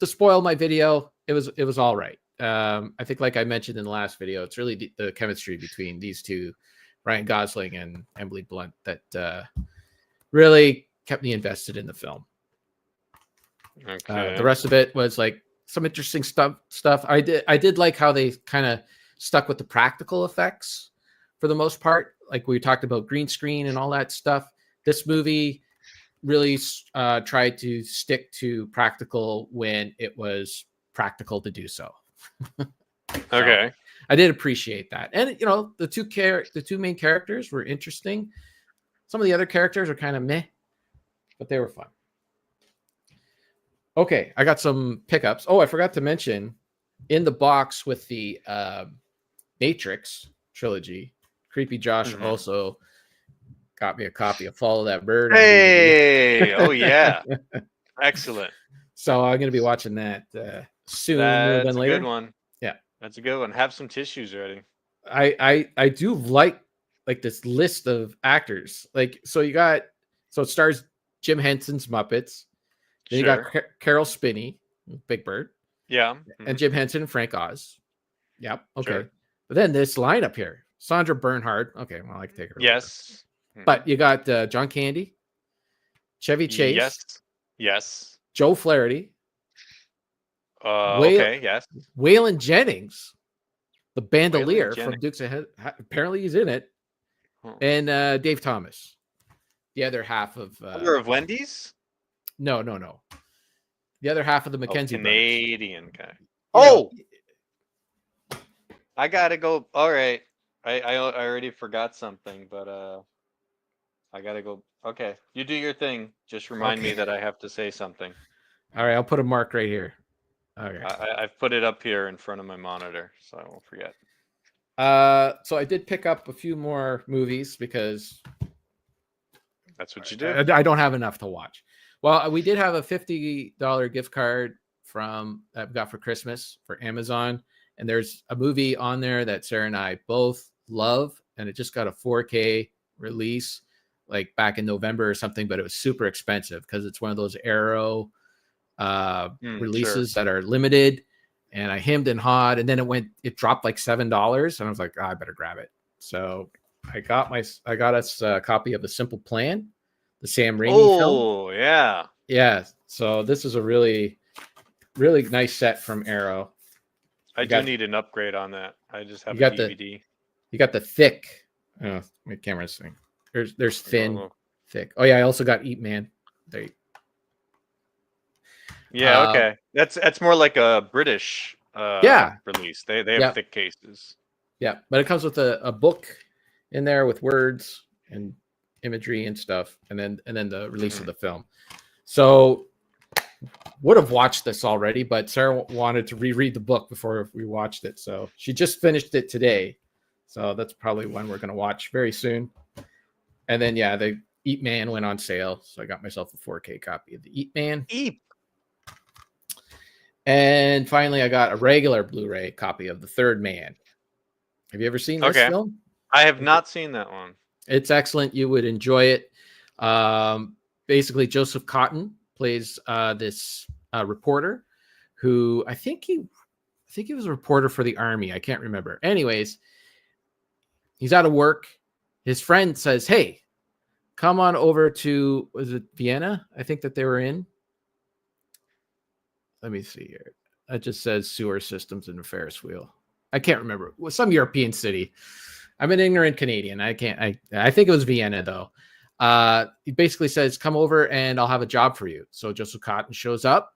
spoil my video, it was all right. I think, like I mentioned in the last video, it's really the chemistry between these two, Ryan Gosling and Emily Blunt, that really kept me invested in the film. Okay. The rest of it was like some interesting stuff. I did like how they kind of stuck with the practical effects for the most part. Like we talked about green screen and all that stuff. This movie really tried to stick to practical when it was practical to do so. Okay. I did appreciate that. And the two main characters were interesting. Some of the other characters are kind of meh, but they were fun. Okay, I got some pickups. Oh, I forgot to mention, in the box with the Meh-trix trilogy, Creepy Josh also got me a copy of Follow That Bird. Hey, oh yeah, excellent. So I'm going to be watching that soon. That's than a later. good one. Yeah, that's a good one. Have some tissues ready. I do like this list of actors. Like, so it stars Jim Henson's Muppets. Then you got Carol Spinney, Big Bird. Yeah. And Jim Henson and Frank Oz. Yep. Okay. Sure. But then this lineup here, Sandra Bernhard. Okay, well, I can take her. Yes. But you got John Candy, Chevy Chase, Yes. Yes. Joe Flaherty, Waylon Okay. Yes. Jennings, the bandolier from Dukes of Hazzard. Apparently he's in it, and Dave Thomas, the other half of Owner of Wendy's. No. The other half of the Mackenzie Canadian guy. brothers. Oh, I gotta go. All right, I already forgot something, but I gotta go. Okay, you do your thing. Just remind me that I have to say something. All right, I'll put a mark right here. All right. I've put it up here in front of my monitor, so I won't forget. So I did pick up a few more movies because That's what you do. I don't have enough to watch. Well, we did have a $50 gift card from that we got for Christmas for Amazon, and there's a movie on there that Sarah and I both love, and it just got a 4K release like back in November or something, but it was super expensive because it's one of those Arrow releases that are limited. And I hemmed and hawed, and then it dropped like $7, and I was like, I better grab it. So I got us a copy of The Simple Plan, the Sam Raimi film. Oh yeah, yeah. So this is a really, really nice set from Arrow. I do need an upgrade on that. I just have a DVD. You got the thick. Oh, my camera's thing. There's thin, thick. Oh yeah, I also got Eat Man. There. Yeah, okay. That's more like a British release. They have thick cases. Yeah, but it comes with a book in there with words and imagery and stuff, and then the release of the film. So would have watched this already, but Sarah wanted to reread the book before we watched it. So she just finished it today. So that's probably one we're going to watch very soon. And then the Eat Man went on sale, so I got myself a 4K copy of the Eat Man. And finally, I got a regular Blu-ray copy of The Third Man. Have you ever seen this film? I have not seen that one. It's excellent. You would enjoy it. Basically, Joseph Cotton plays this reporter who I think he was a reporter for the Army. I can't remember. Anyways, he's out of work. His friend says, "Hey, come on over to, was it Vienna? I think that they were in. Let me see here. It just says sewer systems and a Ferris wheel. I can't remember. It was some European city. I'm an ignorant Canadian. I think it was Vienna though. He basically says, come over and I'll have a job for you. So Joseph Cotton shows up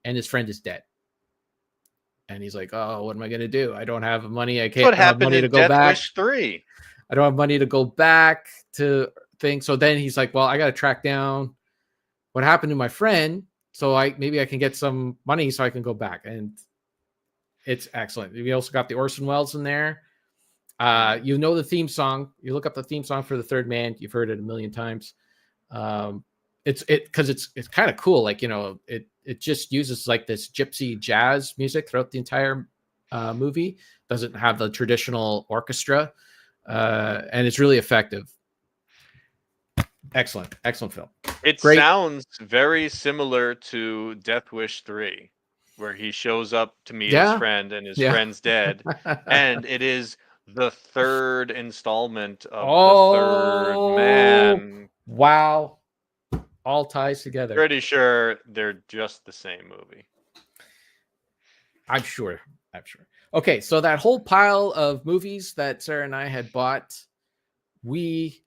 and his friend is dead. And he's like, oh, what am I going to do? I don't have money. I can't have money to go back. Wish 3. I don't have money to go back to things. So then he's like, well, I got to track down what happened to my friend. So maybe I can get some money so I can go back. And it's excellent. We also got the Orson Welles in there. You know the theme song. You look up the theme song for The Third Man. You've heard it a million times. It's kind of cool. Like, it just uses like this gypsy jazz music throughout the entire movie. Doesn't have the traditional orchestra, and it's really effective. Excellent film. It sounds very similar to Death Wish 3, where he shows up to meet his friend and his friend's dead, and it is the third installment of The Third Man. Wow. All ties together. Pretty sure they're just the same movie. I'm sure. Okay, so that whole pile of movies that Sarah and I had bought, we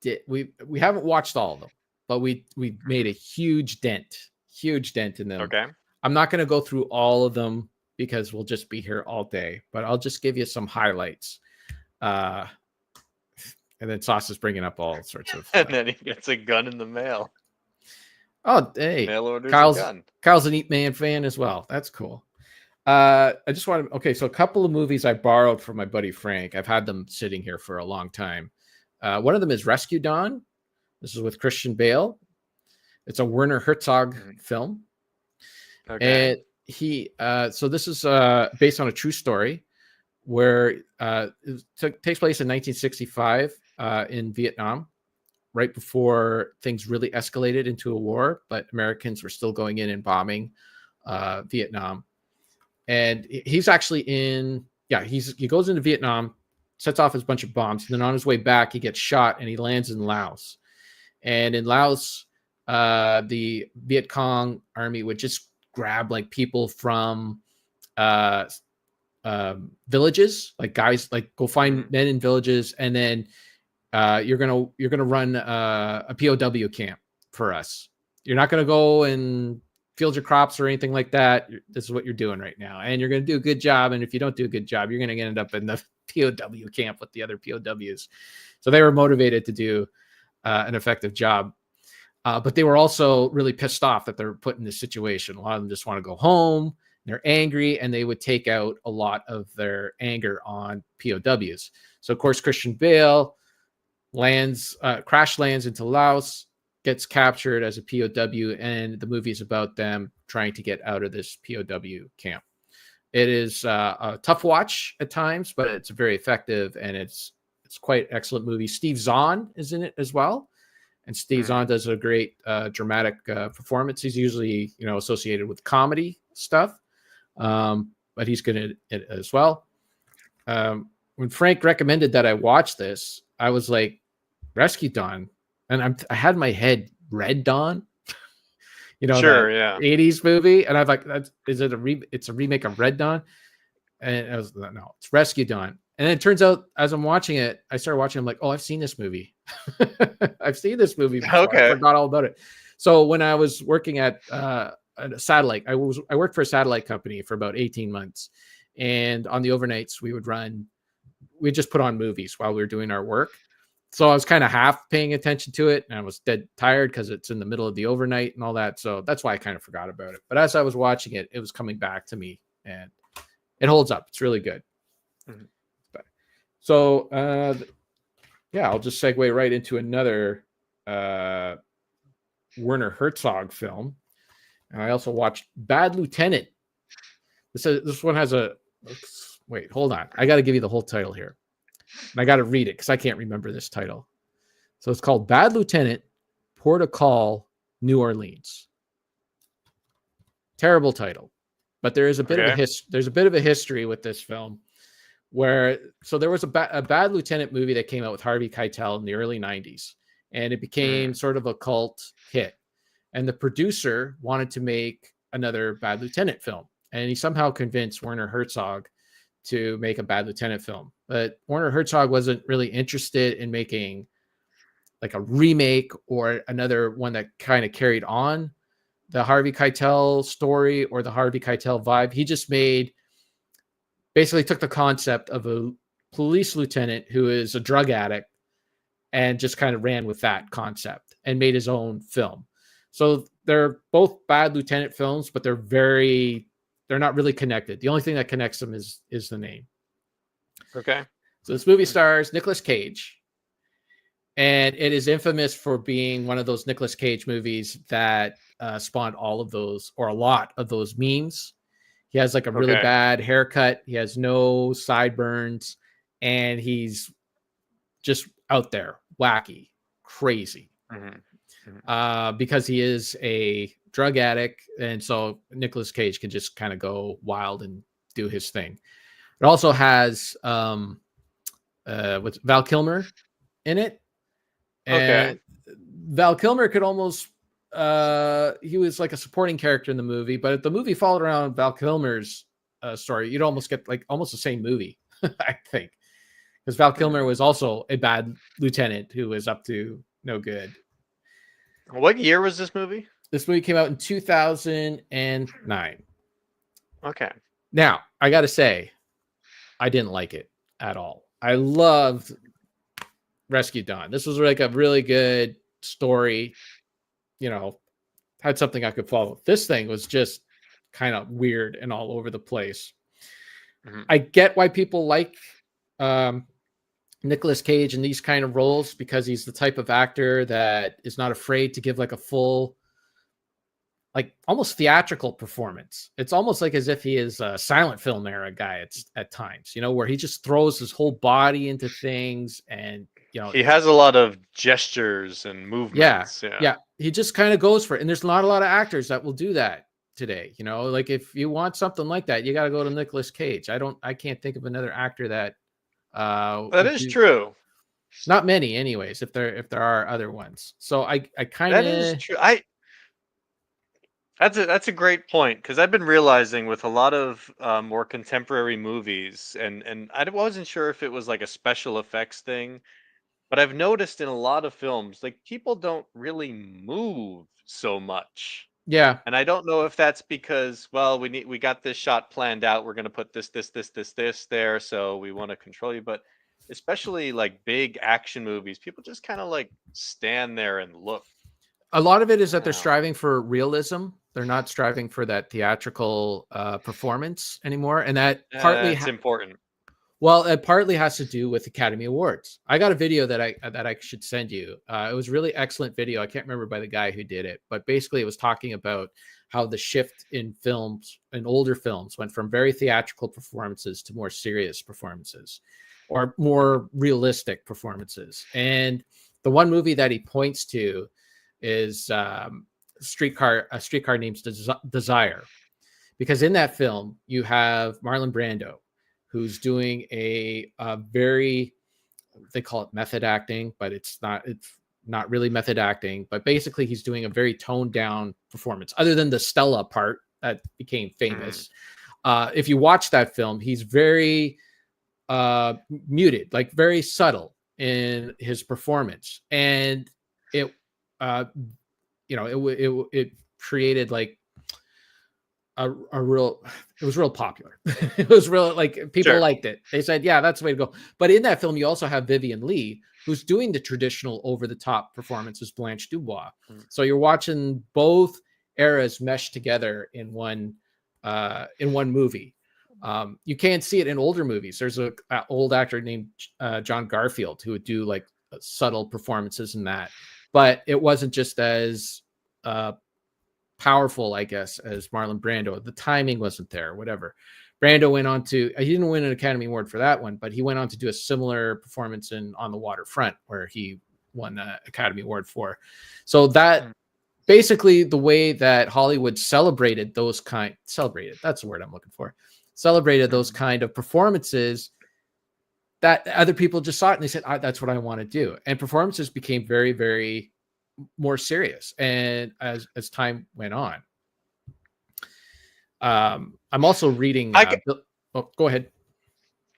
haven't watched all of them, but we made a huge dent in them. Okay. I'm not going to go through all of them because we'll just be here all day, but I'll just give you some highlights. And then Sauce is bringing up all sorts of. And then he gets a gun in the mail. Oh, hey. Mail orders a gun. Kyle's an Eat Man fan as well. That's cool. So a couple of movies I borrowed from my buddy Frank. I've had them sitting here for a long time. One of them is Rescue Dawn. This is with Christian Bale. It's a Werner Herzog film. Okay. And so this is based on a true story where it takes place in 1965 in Vietnam, right before things really escalated into a war, but Americans were still going in and bombing Vietnam. And he's actually he goes into Vietnam sets off a bunch of bombs. And then on his way back, he gets shot and he lands in Laos. And in Laos, the Viet Cong army would just grab like people from villages, like guys, like go find men in villages, and then you're gonna run a POW camp for us. You're not gonna go and field your crops or anything like that. This is what you're doing right now, and you're gonna do a good job. And if you don't do a good job, you're gonna end up in the POW camp with the other POWs. So they were motivated to do an effective job. But they were also really pissed off that they're put in this situation. A lot of them just want to go home. They're angry, and they would take out a lot of their anger on POWs. So, of course, Christian Bale crash lands into Laos, gets captured as a POW, and the movie is about them trying to get out of this POW camp. It is a tough watch at times, but it's very effective, and it's quite an excellent movie. Steve Zahn is in it as well. And Steve Zahn does a great dramatic performance. He's usually, associated with comedy stuff, but he's good at it as well. When Frank recommended that I watch this, I was like, Rescue Dawn, and I had in my head Red Dawn, Sure, yeah. 80s movie, and I'm like, it's a remake of Red Dawn, and I was no, it's Rescue Dawn. And then it turns out, as I'm watching it, I started watching. I'm like, oh, I've seen this movie. I've seen this movie before. Okay. I forgot all about it. So when I was working at a satellite, I worked for a satellite company for about 18 months. And on the overnights, we'd just put on movies while we were doing our work. So I was kind of half paying attention to it. And I was dead tired because it's in the middle of the overnight and all that. So that's why I kind of forgot about it. But as I was watching it, it was coming back to me. And it holds up. It's really good. Mm-hmm. So, I'll just segue right into another Werner Herzog film. And I also watched Bad Lieutenant. This one has wait, hold on. I got to give you the whole title here. And I got to read it because I can't remember this title. So it's called Bad Lieutenant, Port of Call, New Orleans. Terrible title. But there is a bit of a history with this film. So there was a Bad Lieutenant movie that came out with Harvey Keitel in the early 90s, and it became sort of a cult hit. And the producer wanted to make another Bad Lieutenant film, and he somehow convinced Werner Herzog to make a Bad Lieutenant film. But Werner Herzog wasn't really interested in making like a remake or another one that kind of carried on the Harvey Keitel story or the Harvey Keitel vibe. He just basically took the concept of a police lieutenant who is a drug addict and just kind of ran with that concept and made his own film. So they're both Bad Lieutenant films, but they're not really connected. The only thing that connects them is the name. Okay. So this movie stars Nicolas Cage, and it is infamous for being one of those Nicolas Cage movies that spawned all of those, or a lot of those memes. He has like a really bad haircut. He has no sideburns, and he's just out there, wacky, crazy, because he is a drug addict. And so Nicolas Cage can just kind of go wild and do his thing. It also has with Val Kilmer in it. And Val Kilmer could almost he was like a supporting character in the movie, but if the movie followed around Val Kilmer's story, you'd almost get like almost the same movie, I think, because Val Kilmer was also a bad lieutenant who was up to no good. What year was this movie? This movie came out in 2009. Okay. Now, I got to say, I didn't like it at all. I loved Rescue Dawn. This was like a really good story. Had something I could follow. This thing was just kind of weird and all over the place. I get why people like Nicolas Cage in these kind of roles, because he's the type of actor that is not afraid to give like a full, like almost theatrical performance. It's almost like as if he is a silent film era guy at times, where he just throws his whole body into things, and he has a lot of gestures and movements. Yeah. He just kind of goes for it. And there's not a lot of actors that will do that today. Like if you want something like that, you got to go to Nicolas Cage. I can't think of another actor that That is true. Not many, anyways. If there are other ones, so I kind That is of true. That's a great point because I've been realizing with a lot of more contemporary movies, and I wasn't sure if it was like a special effects thing, but I've noticed in a lot of films, like people don't really move so much. yeah. And I don't know if that's because, well, we got this shot planned out. We're gonna put this there, so we want to control you. But especially like big action movies, people just kind of like stand there and look. A lot of it is that they're Wow. striving for realism. They're not striving for that theatrical performance anymore, and that It's important. it partly has to do with Academy Awards. I got a video that I should send you. It was a really excellent video. I can't remember by the guy who did it, but basically it was talking about how the shift in films, in older films, went from very theatrical performances to more serious performances, or Mhm. more realistic performances. And the one movie that he points to is a streetcar named Desire, because in that film you have Marlon Brando, who's doing a very, they call it method acting, but it's not really method acting, but basically he's doing a very toned down performance, other than the Stella part that became Mm. famous. If you watch that film, he's very muted, like very subtle in his performance, and it uh it created like a real, it was real popular. It was real, like people Sure. liked it. They said, yeah, that's the way to go. But in that film you also have Vivian Lee, who's doing the traditional over the top performance as Blanche Dubois. Mm. So you're watching both eras mesh together in one movie. You can't see it in older movies. There's a old actor named John Garfield who would do like subtle performances in that, but it wasn't just as uh, powerful, I guess, as Marlon Brando. The timing wasn't there, whatever. Brando went on to, he didn't win an Academy Award for that one, but he went on to do a similar performance in On the Waterfront, where he won the Academy Award for. So that Mm. basically the way that Hollywood celebrated, that's the word I'm looking for, celebrated those Mm. kind of performances, that other people just saw it and they said, that's what I want to do. And performances became very, very more serious. And as time went on, I'm also reading. I ca- Oh, go ahead.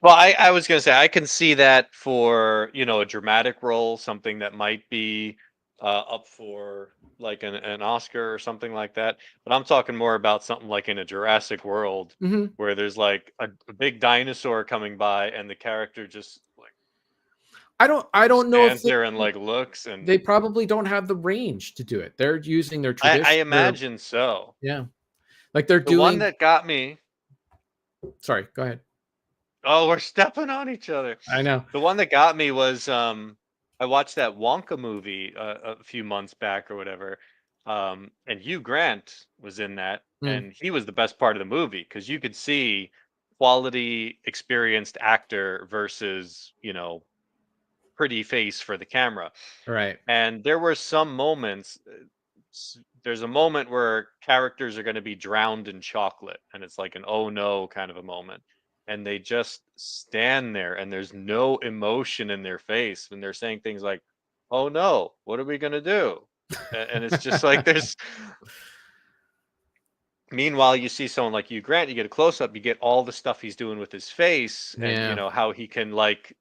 well, I was gonna say I can see that for a dramatic role, something that might be up for like an Oscar or something like that. But I'm talking more about something like in a Jurassic World, Hmm. where there's like a big dinosaur coming by, and the character just like I don't know if stands there and like looks, and they probably don't have the range to do it. They're using their I tradition. imagine so. Yeah, like they're The one doing. that got me. Sorry, go ahead. Oh, we're stepping on each other. I know. The one that got me was I watched that Wonka movie a few months back or whatever. And Hugh Grant was in that, Mm, and he was the best part of the movie because you could see quality experienced actor versus, pretty face for the camera. right. And there were some moments. There's a moment where characters are going to be drowned in chocolate, and it's like an oh no kind of a moment. And they just stand there, and there's no emotion in their face. And they're saying things like, oh no, what are we going to do? And it's just like there's. Meanwhile, you see someone like Hugh Grant, you get a close up, you get all the stuff he's doing with his face, and Yeah, how he can like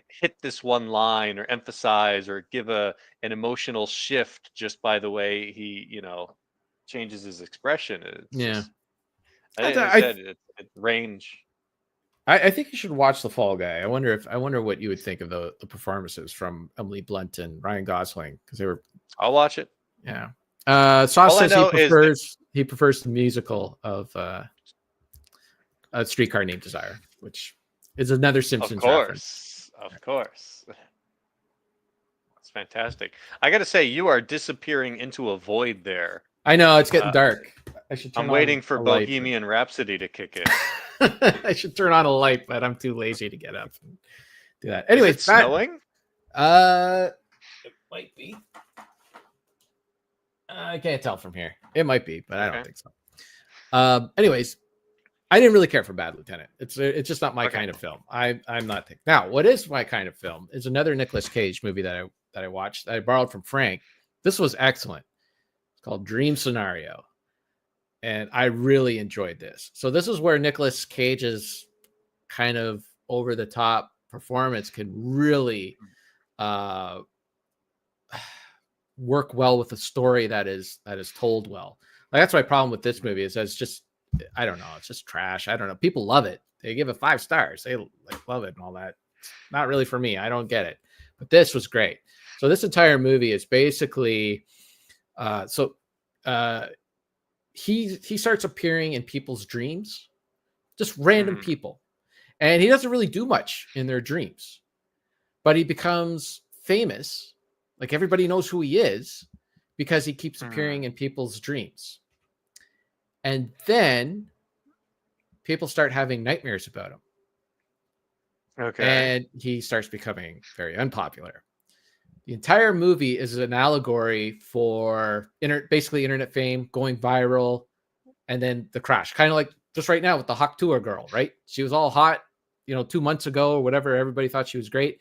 hit this one line or emphasize or give an emotional shift just by the way he changes his expression. It's yeah. just I, I I said it range. I think you should watch The Fall Guy. I wonder what you would think of the performances from Emily Blunt and Ryan Gosling, because they were, I'll watch it. yeah. Sauce All I says he know is that, prefers the musical of A Streetcar Named Desire, which is another Simpsons reference. of course, it's fantastic. I got to say, you are disappearing into a void there. I know it's getting Uh, dark. I should I'm turn on waiting for a light. Bohemian Rhapsody to kick in. I should turn on a light, but I'm too lazy to get up and do that. Is Anyways, it snowing? it might be. I can't tell from here. It might be, but I don't Okay. think so. Anyways, I didn't really care for Bad Lieutenant. It's just not my Okay. kind of film. I'm not now. What is my kind of film is another Nicolas Cage movie that I watched. That I borrowed from Frank. This was excellent. It's called Dream Scenario, and I really enjoyed this. So this is where Nicolas Cage's kind of over the top performance can really work well with a story that is told well. Like, that's my problem with this movie is that it's just, I don't know, it's just trash. I don't know. People love it. They give it 5 stars. They like love it and all that. It's not really for me. I don't get it. But this was great. So this entire movie is basically he starts appearing in people's dreams, just random people. And he doesn't really do much in their dreams. But he becomes famous. Like, everybody knows who he is because he keeps appearing in people's dreams. And then people start having nightmares about him. Okay. And he starts becoming very unpopular. The entire movie is an allegory for basically internet fame, going viral, and then the crash. Kind of like just right now with the Hawk Tour girl, right? She was all hot, 2 months ago or whatever. Everybody thought she was great.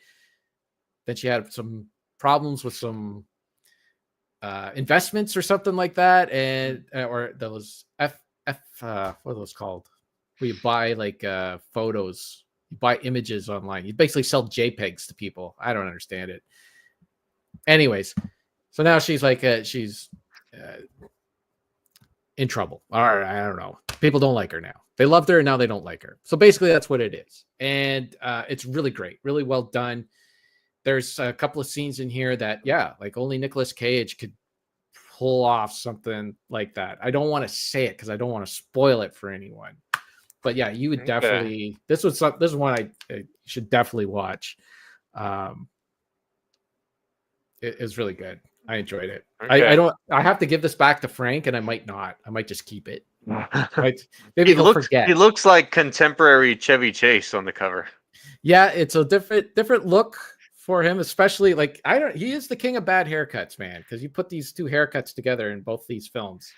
Then she had some problems with some investments or something like that, and or those what are those called? Where you buy like photos, you buy images online. You basically sell JPEGs to people. I don't understand it. Anyways, so now she's like she's in trouble. Or I don't know. People don't like her now. They loved her and now they don't like her. So basically, that's what it is, and it's really great, really well done. There's a couple of scenes in here that, like only Nicolas Cage could pull off something like that. I don't want to say it because I don't want to spoil it for anyone. But yeah, you would definitely. This is one I should definitely watch. It's really good. I enjoyed it. Okay. I have to give this back to Frank, and I might not. I might just keep it. Maybe he'll forget. He looks like contemporary Chevy Chase on the cover. Yeah, it's a different look for him, especially like he is the king of bad haircuts, man, because you put these 2 haircuts together in both these films,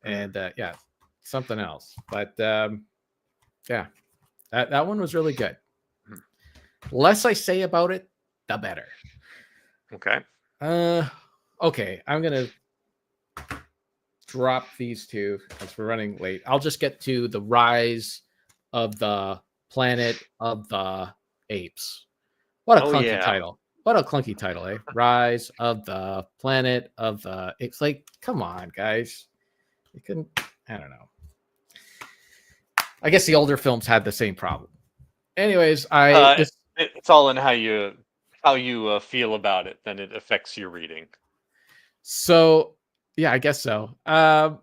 and something else. But that one was really good. Less I say about it, the better. Okay. Okay, I'm gonna drop these 2 as we're running late. I'll just get to the Rise of the Planet of the Apes. What a clunky title. What a clunky title, eh? Rise of the Planet of the Apes. Like, come on, guys. You couldn't, I don't know. I guess the older films had the same problem. Anyways, it's all in how you feel about it, then it affects your reading. So, yeah, I guess so. So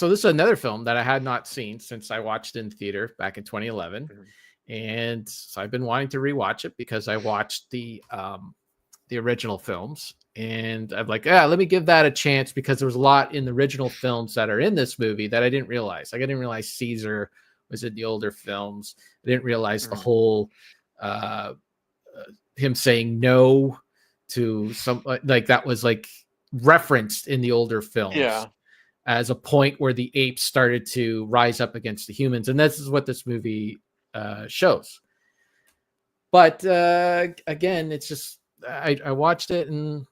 this is another film that I had not seen since I watched it in theater back in 2011. And so I've been wanting to rewatch it because I watched the original films, and I'm like, let me give that a chance because there was a lot in the original films that are in this movie that I didn't realize. Like, I didn't realize Caesar was in the older films. I didn't realize the whole him saying no to some, like, that was like referenced in the older films as a point where the apes started to rise up against the humans, and this is what this movie shows. But again, it's just I watched it, and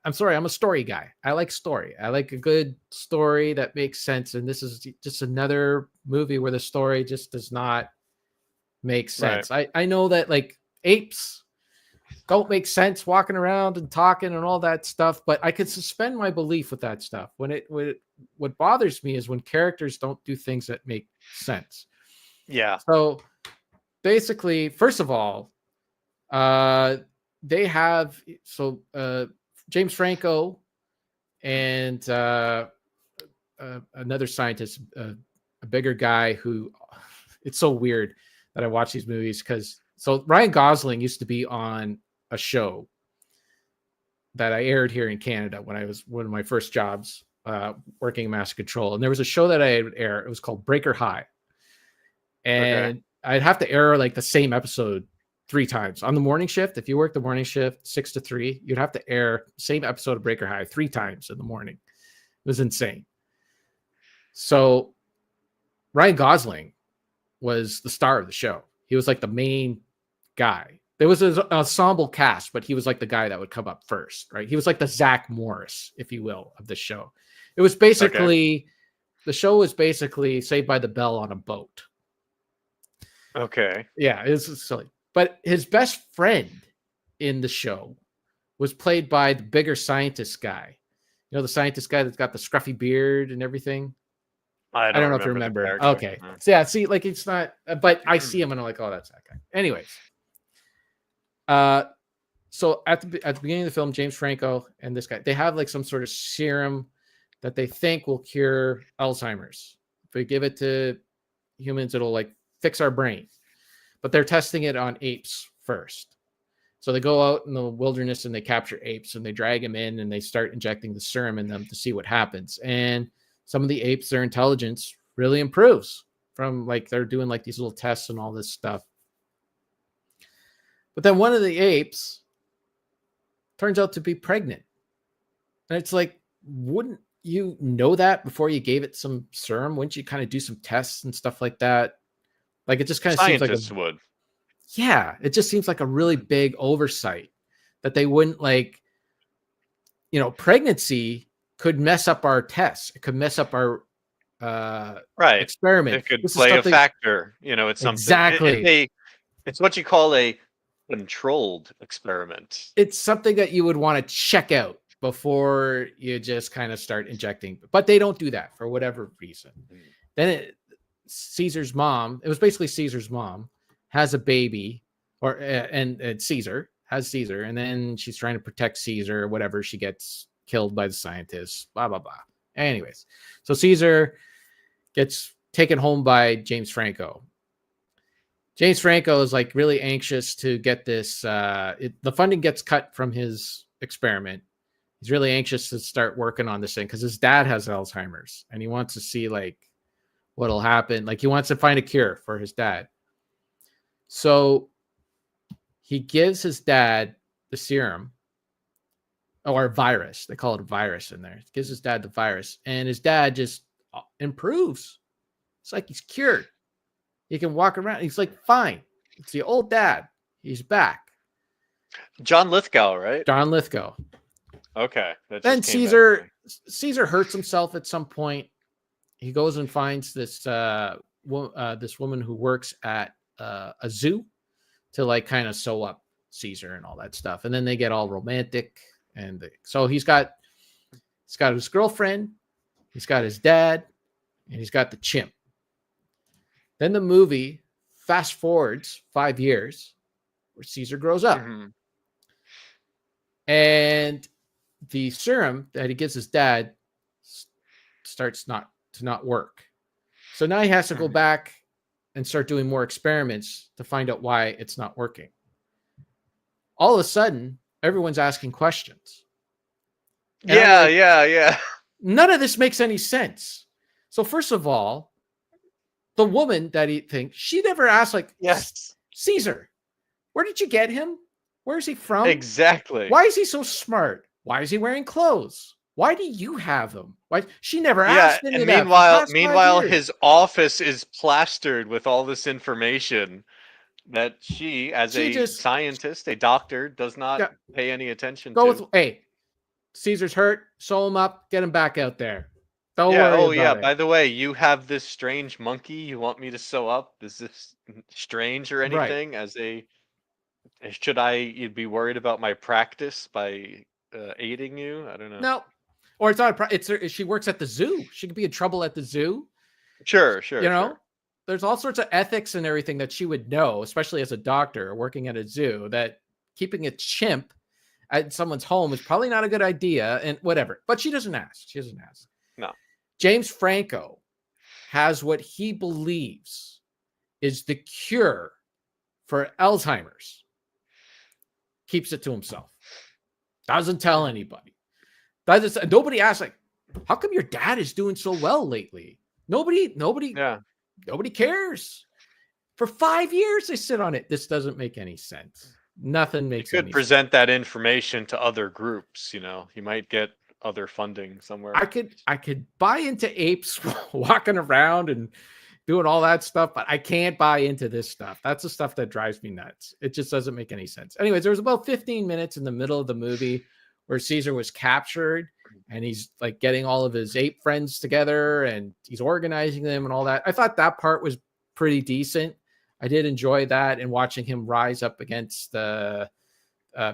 I'm sorry, I'm a story guy. I like story. I like a good story that makes sense, and this is just another movie where the story just does not make sense. Right. I know that, like, apes don't make sense walking around and talking and all that stuff, but I could suspend my belief with that stuff. What bothers me is when characters don't do things that make sense. Yeah. So basically, first of all, they have James Franco and another scientist, a bigger guy who, it's so weird that I watch these movies because Ryan Gosling used to be on a show that I aired here in Canada when I was one of my first jobs working in Master Control, and there was a show that I would air. It was called Breaker High, and I'd have to air like the same episode 3 times on the morning shift. If you work the morning shift 6 to 3, you'd have to air the same episode of Breaker High 3 times in the morning. It was insane. So Ryan Gosling was the star of the show. He was like the main guy. There was an ensemble cast, but he was like the guy that would come up first, right? He was like the Zach Morris, if you will, of the show. It was basically the show was basically Saved by the Bell on a boat. Okay. Yeah, it's silly. But his best friend in the show was played by the bigger scientist guy. You know, the scientist guy that's got the scruffy beard and everything. I don't know if you the remember. character. Okay. So yeah, see, like it's not, but I see him and I'm like, oh, that's that guy. Anyways. So at the beginning of the film, James Franco and this guy, they have like some sort of serum that they think will cure Alzheimer's. If we give it to humans, it'll like fix our brain. But they're testing it on apes first. So they go out in the wilderness and they capture apes and they drag them in and they start injecting the serum in them to see what happens. And some of the apes, their intelligence really improves from like they're doing like these little tests and all this stuff. But then one of the apes turns out to be pregnant. And it's like, wouldn't you know that before you gave it some serum? Wouldn't you kind of do some tests and stuff like that? Like it just kind of seems like scientists would. Yeah, it just seems like a really big oversight that they wouldn't like, you know, pregnancy could mess up our tests. It could mess up our right experiment. It could This is play a something- factor. You know, it's something. Exactly. It's what you call a controlled experiment. It's something that you would want to check out before you just kind of start injecting. But they don't do that for whatever reason. Then Caesar's mom, it was basically Caesar's mom, has a baby, or and Caesar has Caesar, and then she's trying to protect Caesar or whatever. She gets killed by the scientists, blah, blah, blah. Anyways, so Caesar gets taken home by James Franco. James Franco is like really anxious to get this. The funding gets cut from his experiment. He's really anxious to start working on this thing because his dad has Alzheimer's and he wants to see like what'll happen. Like he wants to find a cure for his dad. So he gives his dad the serum or virus. They call it a virus in there. He gives his dad the virus and his dad just improves. It's like he's cured. He can walk around. He's like, fine. It's the old dad. He's back. John Lithgow, right? John Lithgow. Okay. Then Caesar hurts himself at some point. He goes and finds this this woman who works at a zoo to like kind of sew up Caesar and all that stuff. And then they get all romantic. And so he's got his girlfriend, he's got his dad, and he's got the chimp. Then the movie fast forwards 5 years where Caesar grows up. Mm-hmm. And the serum that he gives his dad starts to not work. So now he has to go back and start doing more experiments to find out why it's not working. All of a sudden, everyone's asking questions. And yeah. None of this makes any sense. So first of all, the woman that he thinks, she never asked like, yes, Caesar, where did you get him? Where is he from? Exactly. Why is he so smart? Why is he wearing clothes? Why do you have him? Why? She never asked any of that. Meanwhile, his office is plastered with all this information that she as a scientist, a doctor, does not pay any attention to. Hey, Caesar's hurt. Sew him up. Get him back out there. Don't worry about it. By the way, you have this strange monkey you want me to sew up? Is this strange or anything? Right. Should I be worried about my practice by aiding you? I don't know. No. Or it's not she works at the zoo. She could be in trouble at the zoo. Sure. You know, there's all sorts of ethics and everything that she would know, especially as a doctor working at a zoo, that keeping a chimp at someone's home is probably not a good idea and whatever. But she doesn't ask. No. James Franco has what he believes is the cure for Alzheimer's. Keeps it to himself. Doesn't tell anybody. Nobody asks, like, how come your dad is doing so well lately? Nobody cares. For 5 years they sit on it. This doesn't make any sense. Nothing makes sense. You could present that information to other groups, you know. You might get other funding somewhere. I could buy into apes walking around and doing all that stuff, but I can't buy into this stuff. That's the stuff that drives me nuts. It just doesn't make any sense. Anyways, there was about 15 minutes in the middle of the movie where Caesar was captured and he's like getting all of his ape friends together and he's organizing them and all that. I thought that part was pretty decent. I did enjoy that and watching him rise up against the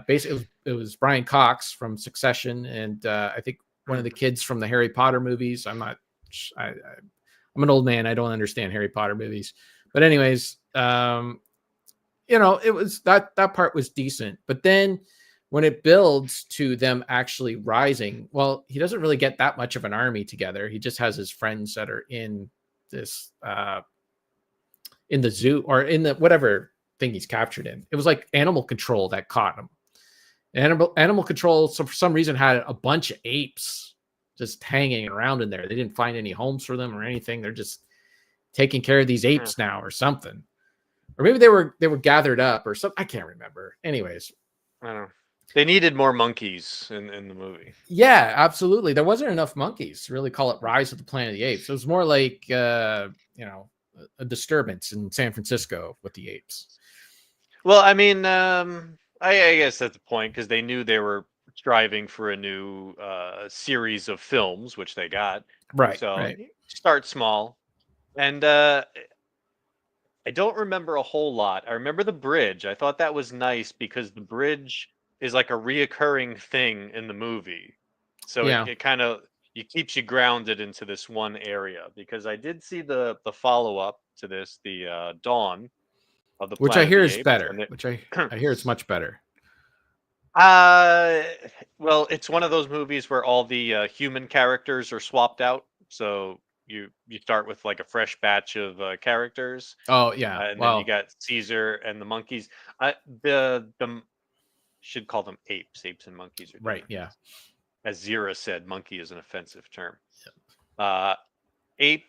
basically it was Brian Cox from Succession and I think one of the kids from the Harry Potter movies. I'm an old man. I don't understand Harry Potter movies, but anyways, it was that part was decent. But then when it builds to them actually rising, well, he doesn't really get that much of an army together. He just has his friends that are in this in the zoo or in the whatever thing he's captured in. It was like animal control that caught him. Animal control, so for some reason, had a bunch of apes just hanging around in there. They didn't find any homes for them or anything. They're just taking care of these apes now or something. Or maybe they were gathered up or something. I can't remember. Anyways. I don't know. They needed more monkeys in the movie. Yeah, absolutely. There wasn't enough monkeys to really call it Rise of the Planet of the Apes. It was more like, a disturbance in San Francisco with the apes. Well, I mean, I guess that's the point because they knew they were striving for a new series of films, which they got. Right. So right. Start small. And I don't remember a whole lot. I remember the bridge. I thought that was nice because the bridge is like a reoccurring thing in the movie. So it kind of keeps you grounded into this one area because I did see the follow-up to this, the Dawn of the Planet which I hear of the is Apes, better. and Which I hear it's much better. Well, it's one of those movies where all the human characters are swapped out. So you start with like a fresh batch of characters. Oh yeah, And then you got Caesar and the monkeys. The should call them apes. Apes and monkeys are right. different. Yeah, as Zira said, monkey is an offensive term. Yep. Apes.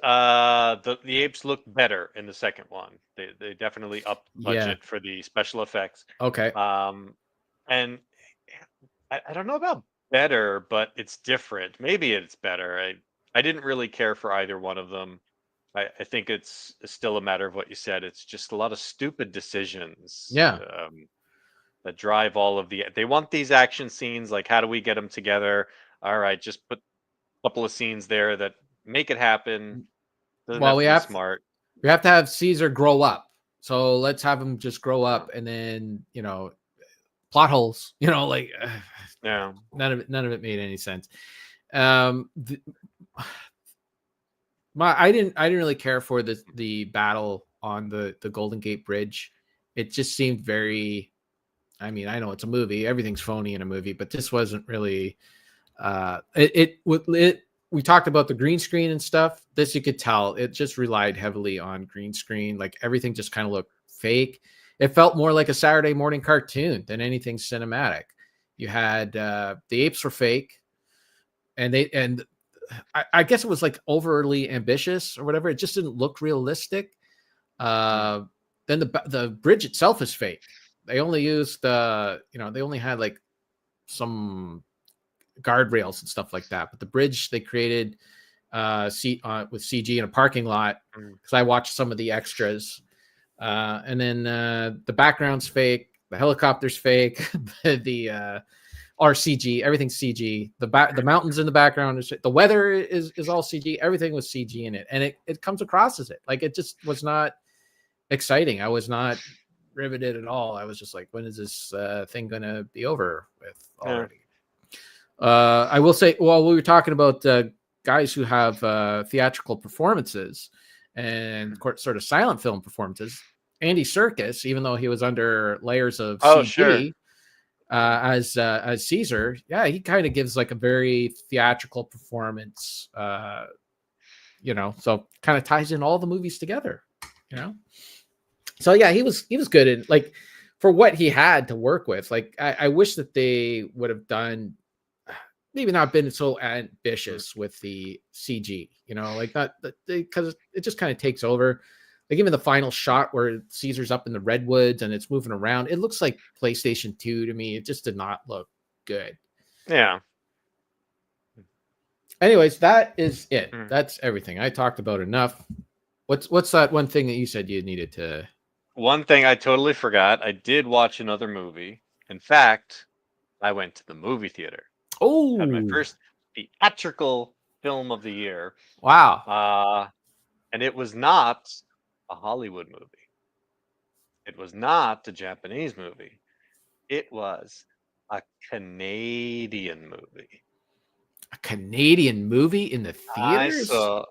The apes look better in the second one. They definitely upped the budget for the special effects. Okay. And I don't know about better, but it's different. Maybe it's better. I didn't really care for either one of them. I think it's still a matter of what you said. It's just a lot of stupid decisions. Yeah. That drive all of they want these action scenes. Like, how do we get them together? All right, just put a couple of scenes there that make it happen. Doesn't have to be smart. We have to have Caesar grow up. So let's have him just grow up and then, plot holes, like Yeah. none of it made any sense. I didn't really care for the battle on the Golden Gate Bridge. It just seemed very, I mean, I know it's a movie, everything's phony in a movie, but this wasn't really we talked about the green screen and stuff. This, you could tell it just relied heavily on green screen. Like everything just kind of looked fake. It felt more like a Saturday morning cartoon than anything cinematic. You had the apes were fake, and I guess it was like overly ambitious or whatever. It just didn't look realistic. Then the bridge itself is fake. They only used they only had like some guardrails and stuff like that. But the bridge they created with CG in a parking lot, because I watched some of the extras. And then the background's fake, the helicopter's fake, the CG, everything's CG. The mountains in the background, the weather is all CG. Everything was CG in it, and it comes across as it. Like, it just was not exciting. I was not riveted at all. I was just like, when is this thing gonna be over with already? I will say, well, we were talking about guys who have theatrical performances and sort of silent film performances. Andy Serkis, even though he was under layers of CG as Caesar, he kind of gives like a very theatrical performance. So kind of ties in all the movies together. So yeah, he was good in, like, for what he had to work with. Like, I wish that they would have done, maybe not been so ambitious with the CG, like that, because it just kind of takes over. Like, even the final shot where Caesar's up in the redwoods and it's moving around, it looks like PlayStation 2 to me. It just did not look good. Yeah. Anyways, that is it. That's everything. I talked about enough. What's that one thing that you said you needed to? One thing I totally forgot. I did watch another movie. In fact, I went to the movie theater. Had my Oh, first theatrical film of the year. wow. And it was not a Hollywood movie. It was not a Japanese movie. It was a Canadian movie. A Canadian movie in the I theaters? saw,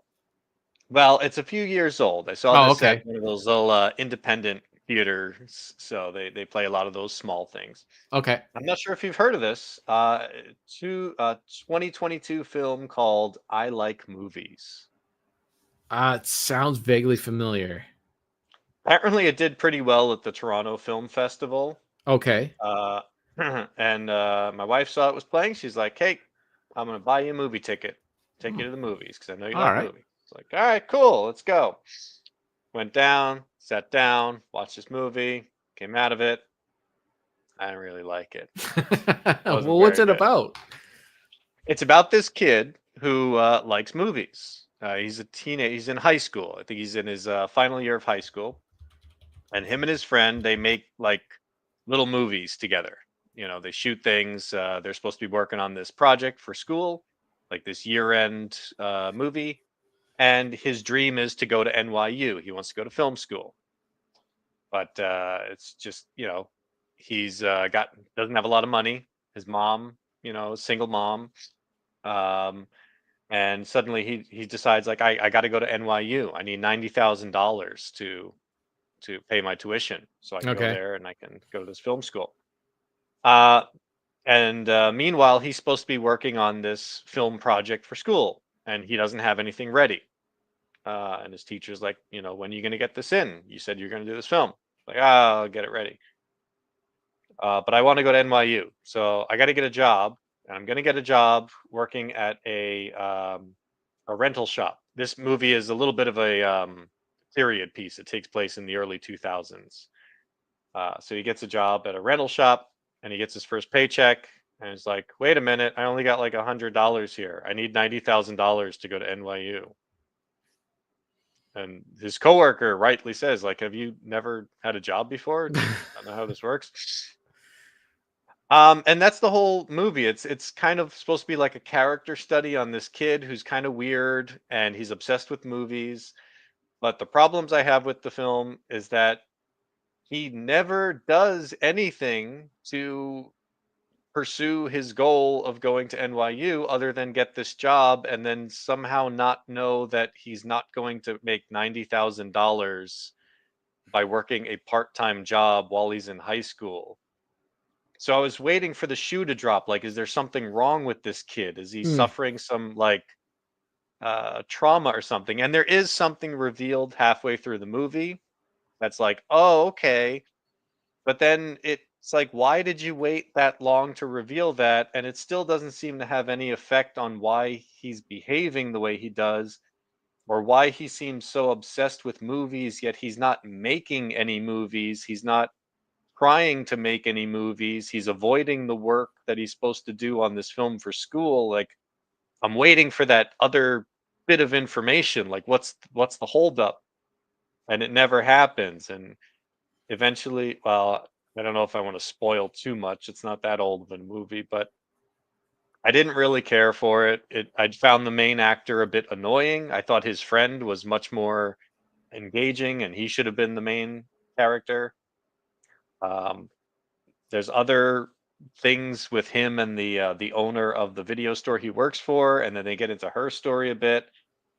well, it's a few years old. I saw Oh, this at okay. one of those little independent theaters. So they play a lot of those small things. Okay. I'm not sure if you've heard of this. 2022 film called I Like Movies. It sounds vaguely familiar. Apparently, it did pretty well at the Toronto Film Festival. Okay. Uh, and my wife saw it was playing. She's like, "Hey, I'm gonna buy you a movie ticket, take Hmm. you to the movies because I know you All like right. movies." It's like, "All right, cool, let's go." Went down, sat down, watched this movie, came out of it. I didn't really like it. Wasn't Well, what's very it good. about? It's about this kid who likes movies. He's a teenage. He's in high school. I think he's in his final year of high school. And him and his friend, they make like little movies together. You know, they shoot things. They're supposed to be working on this project for school, like this year-end movie. And his dream is to go to NYU. He wants to go to film school, but it's just he's got doesn't have a lot of money. His mom, single mom, um, and suddenly he decides like I got to go to NYU. I need $90,000 to pay my tuition so I can go Okay. there and I can go to this film school. Uh, and meanwhile, he's supposed to be working on this film project for school, and he doesn't have anything ready. And his teacher's like, when are you going to get this in? You said you're going to do this film. Like, I'll get it ready. But I want to go to NYU, so I got to get a job, and I'm going to get a job working at a rental shop. This movie is a little bit of a period piece. It takes place in the early 2000s. So he gets a job at a rental shop, and he gets his first paycheck, and he's like, "Wait a minute, I only got like $100 here. I need $90,000 to go to NYU." And his coworker rightly says, "Like, have you never had a job before? Do you not know how this works?" And that's the whole movie. It's kind of supposed to be like a character study on this kid who's kind of weird and he's obsessed with movies. But the problems I have with the film is that he never does anything to pursue his goal of going to NYU other than get this job and then somehow not know that he's not going to make $90,000 by working a part-time job while he's in high school. So I was waiting for the shoe to drop. Like, is there something wrong with this kid? Is he Hmm. suffering some like trauma or something? And there is something revealed halfway through the movie that's like, oh, okay. But then it's like, why did you wait that long to reveal that? And it still doesn't seem to have any effect on why he's behaving the way he does, or why he seems so obsessed with movies, yet he's not making any movies. He's not trying to make any movies. He's avoiding the work that he's supposed to do on this film for school. Like, I'm waiting for that other bit of information. Like, what's the holdup? And it never happens. And eventually, well, I don't know if I want to spoil too much. It's not that old of a movie, but I didn't really care for it. I found the main actor a bit annoying. I thought his friend was much more engaging, and he should have been the main character. Um, there's other things with him and the owner of the video store he works for, and then they get into her story a bit,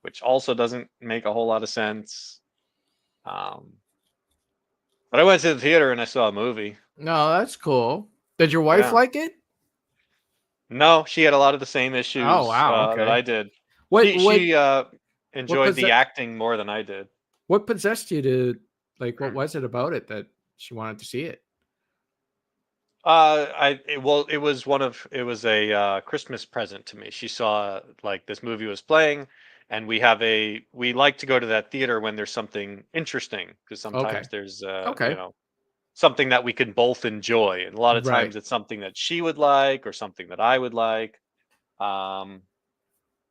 which also doesn't make a whole lot of sense. Um, but I went to the theater and I saw a movie. No, that's cool. Did your wife Yeah. like it? No, she had a lot of the same Oh, issues wow. that Okay. I did. What She what she what enjoyed the possessed acting more than I did. what possessed you to like? What was it about it that she wanted to see it? Well, it was a Christmas present to me. She saw like this movie was playing, and we like to go to that theater when there's something interesting because Okay. sometimes there's Okay. something that we can both enjoy, and a lot of Right. times it's something that she would like or something that I would like. Um,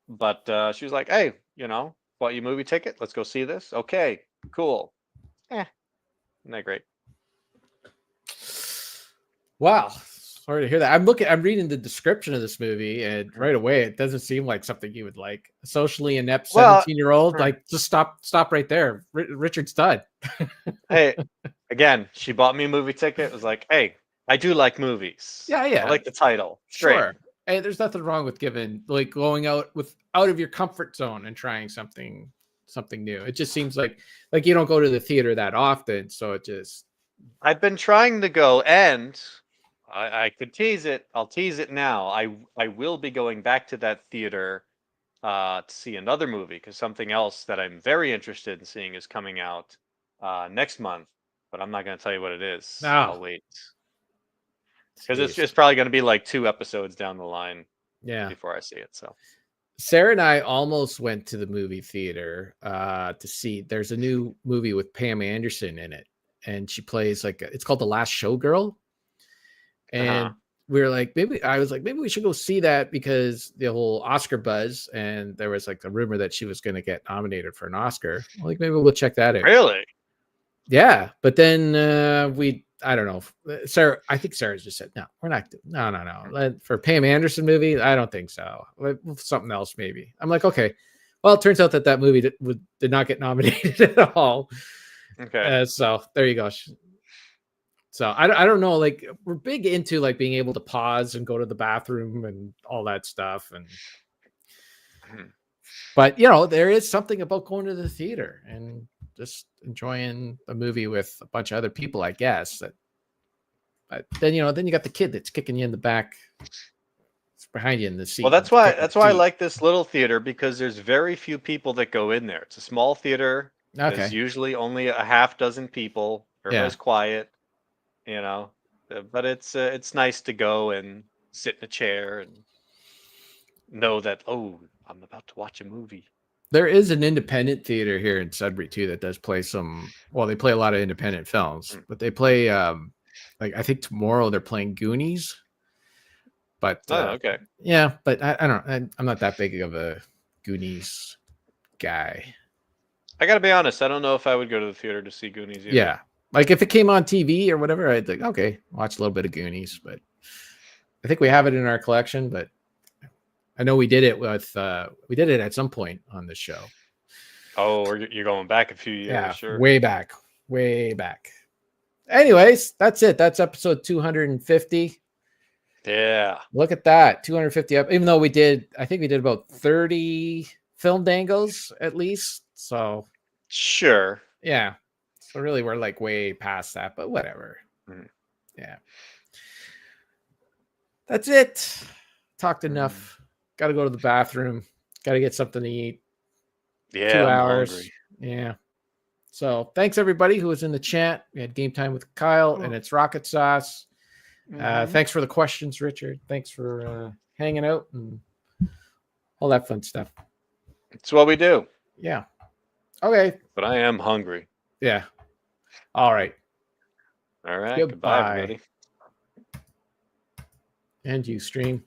but she was like, "Hey, bought you a movie ticket. Let's go see this. Okay, cool. Isn't that great? Wow. Sorry to hear that. I'm reading the description of this movie, and right away it doesn't seem like something you would like. A socially inept Well, 17-year-old, like just stop right there. Richard's done. hey, again, she bought me a movie ticket. It was like, hey, I do like movies. Yeah. I like the title. Sure. Great. Hey, there's nothing wrong with going out of your comfort zone and trying something new. It just seems like you don't go to the theater that often, so it just. I've been trying to go, and I could tease it. I'll tease it now. I will be going back to that theater to see another movie, because something else that I'm very interested in seeing is coming out next month, but I'm not going to tell you what it is. No. I'll wait. Because it's just probably going to be like 2 episodes down the line before I see it. So Sarah and I almost went to the movie theater to see. There's a new movie with Pam Anderson in it, and she plays it's called The Last Showgirl. And we were like, I was like, maybe we should go see that, because the whole Oscar buzz, and there was like a rumor that she was going to get nominated for an Oscar. Like, maybe we'll check that out. Really? Yeah, but then I don't know. Sarah, I think Sarah's just said, no, we're not. No. For Pam Anderson movie, I don't think so. Something else, maybe. I'm like, okay. Well, it turns out that movie did not get nominated at all. Okay. So there you go. So I don't know. Like, we're big into like being able to pause and go to the bathroom and all that stuff. But there is something about going to the theater and just enjoying a movie with a bunch of other people, I guess. But then then you got the kid that's kicking you in the back, it's behind you in the seat. Well, that's why I like this little theater, because there's very few people that go in there. It's a small theater. Okay. There's usually only a half dozen people. Everybody's quiet, But it's nice to go and sit in a chair and know that, oh, I'm about to watch a movie. There is an independent theater here in Sudbury too that does play they play a lot of independent films, but they play I think tomorrow they're playing Goonies. But okay. Yeah, but I don't. I'm not that big of a Goonies guy. I gotta be honest, I don't know if I would go to the theater to see Goonies either. Yeah, like if it came on TV or whatever, I'd think, okay, watch a little bit of Goonies. But I think we have it in our collection, but I know we did it at some point on the show. Oh, you're going back a few years. Yeah, sure. Way back. Anyways, that's it. That's episode 250. Yeah. Look at that. 250 up. Even though I think we did about 30 film dangles at least. So sure. Yeah. So really we're like way past that, but whatever. Yeah. That's it. Talked enough. Got to go to the bathroom. Got to get something to eat. Yeah. 2 hours. Hungry. Yeah. So thanks everybody who was in the chat. We had Game Time with Kyle and it's Rocket Sauce. Thanks for the questions, Richard. Thanks for hanging out and all that fun stuff. It's what we do. Yeah. Okay. But I am hungry. Yeah. All right. All right. Goodbye everybody. And you, stream.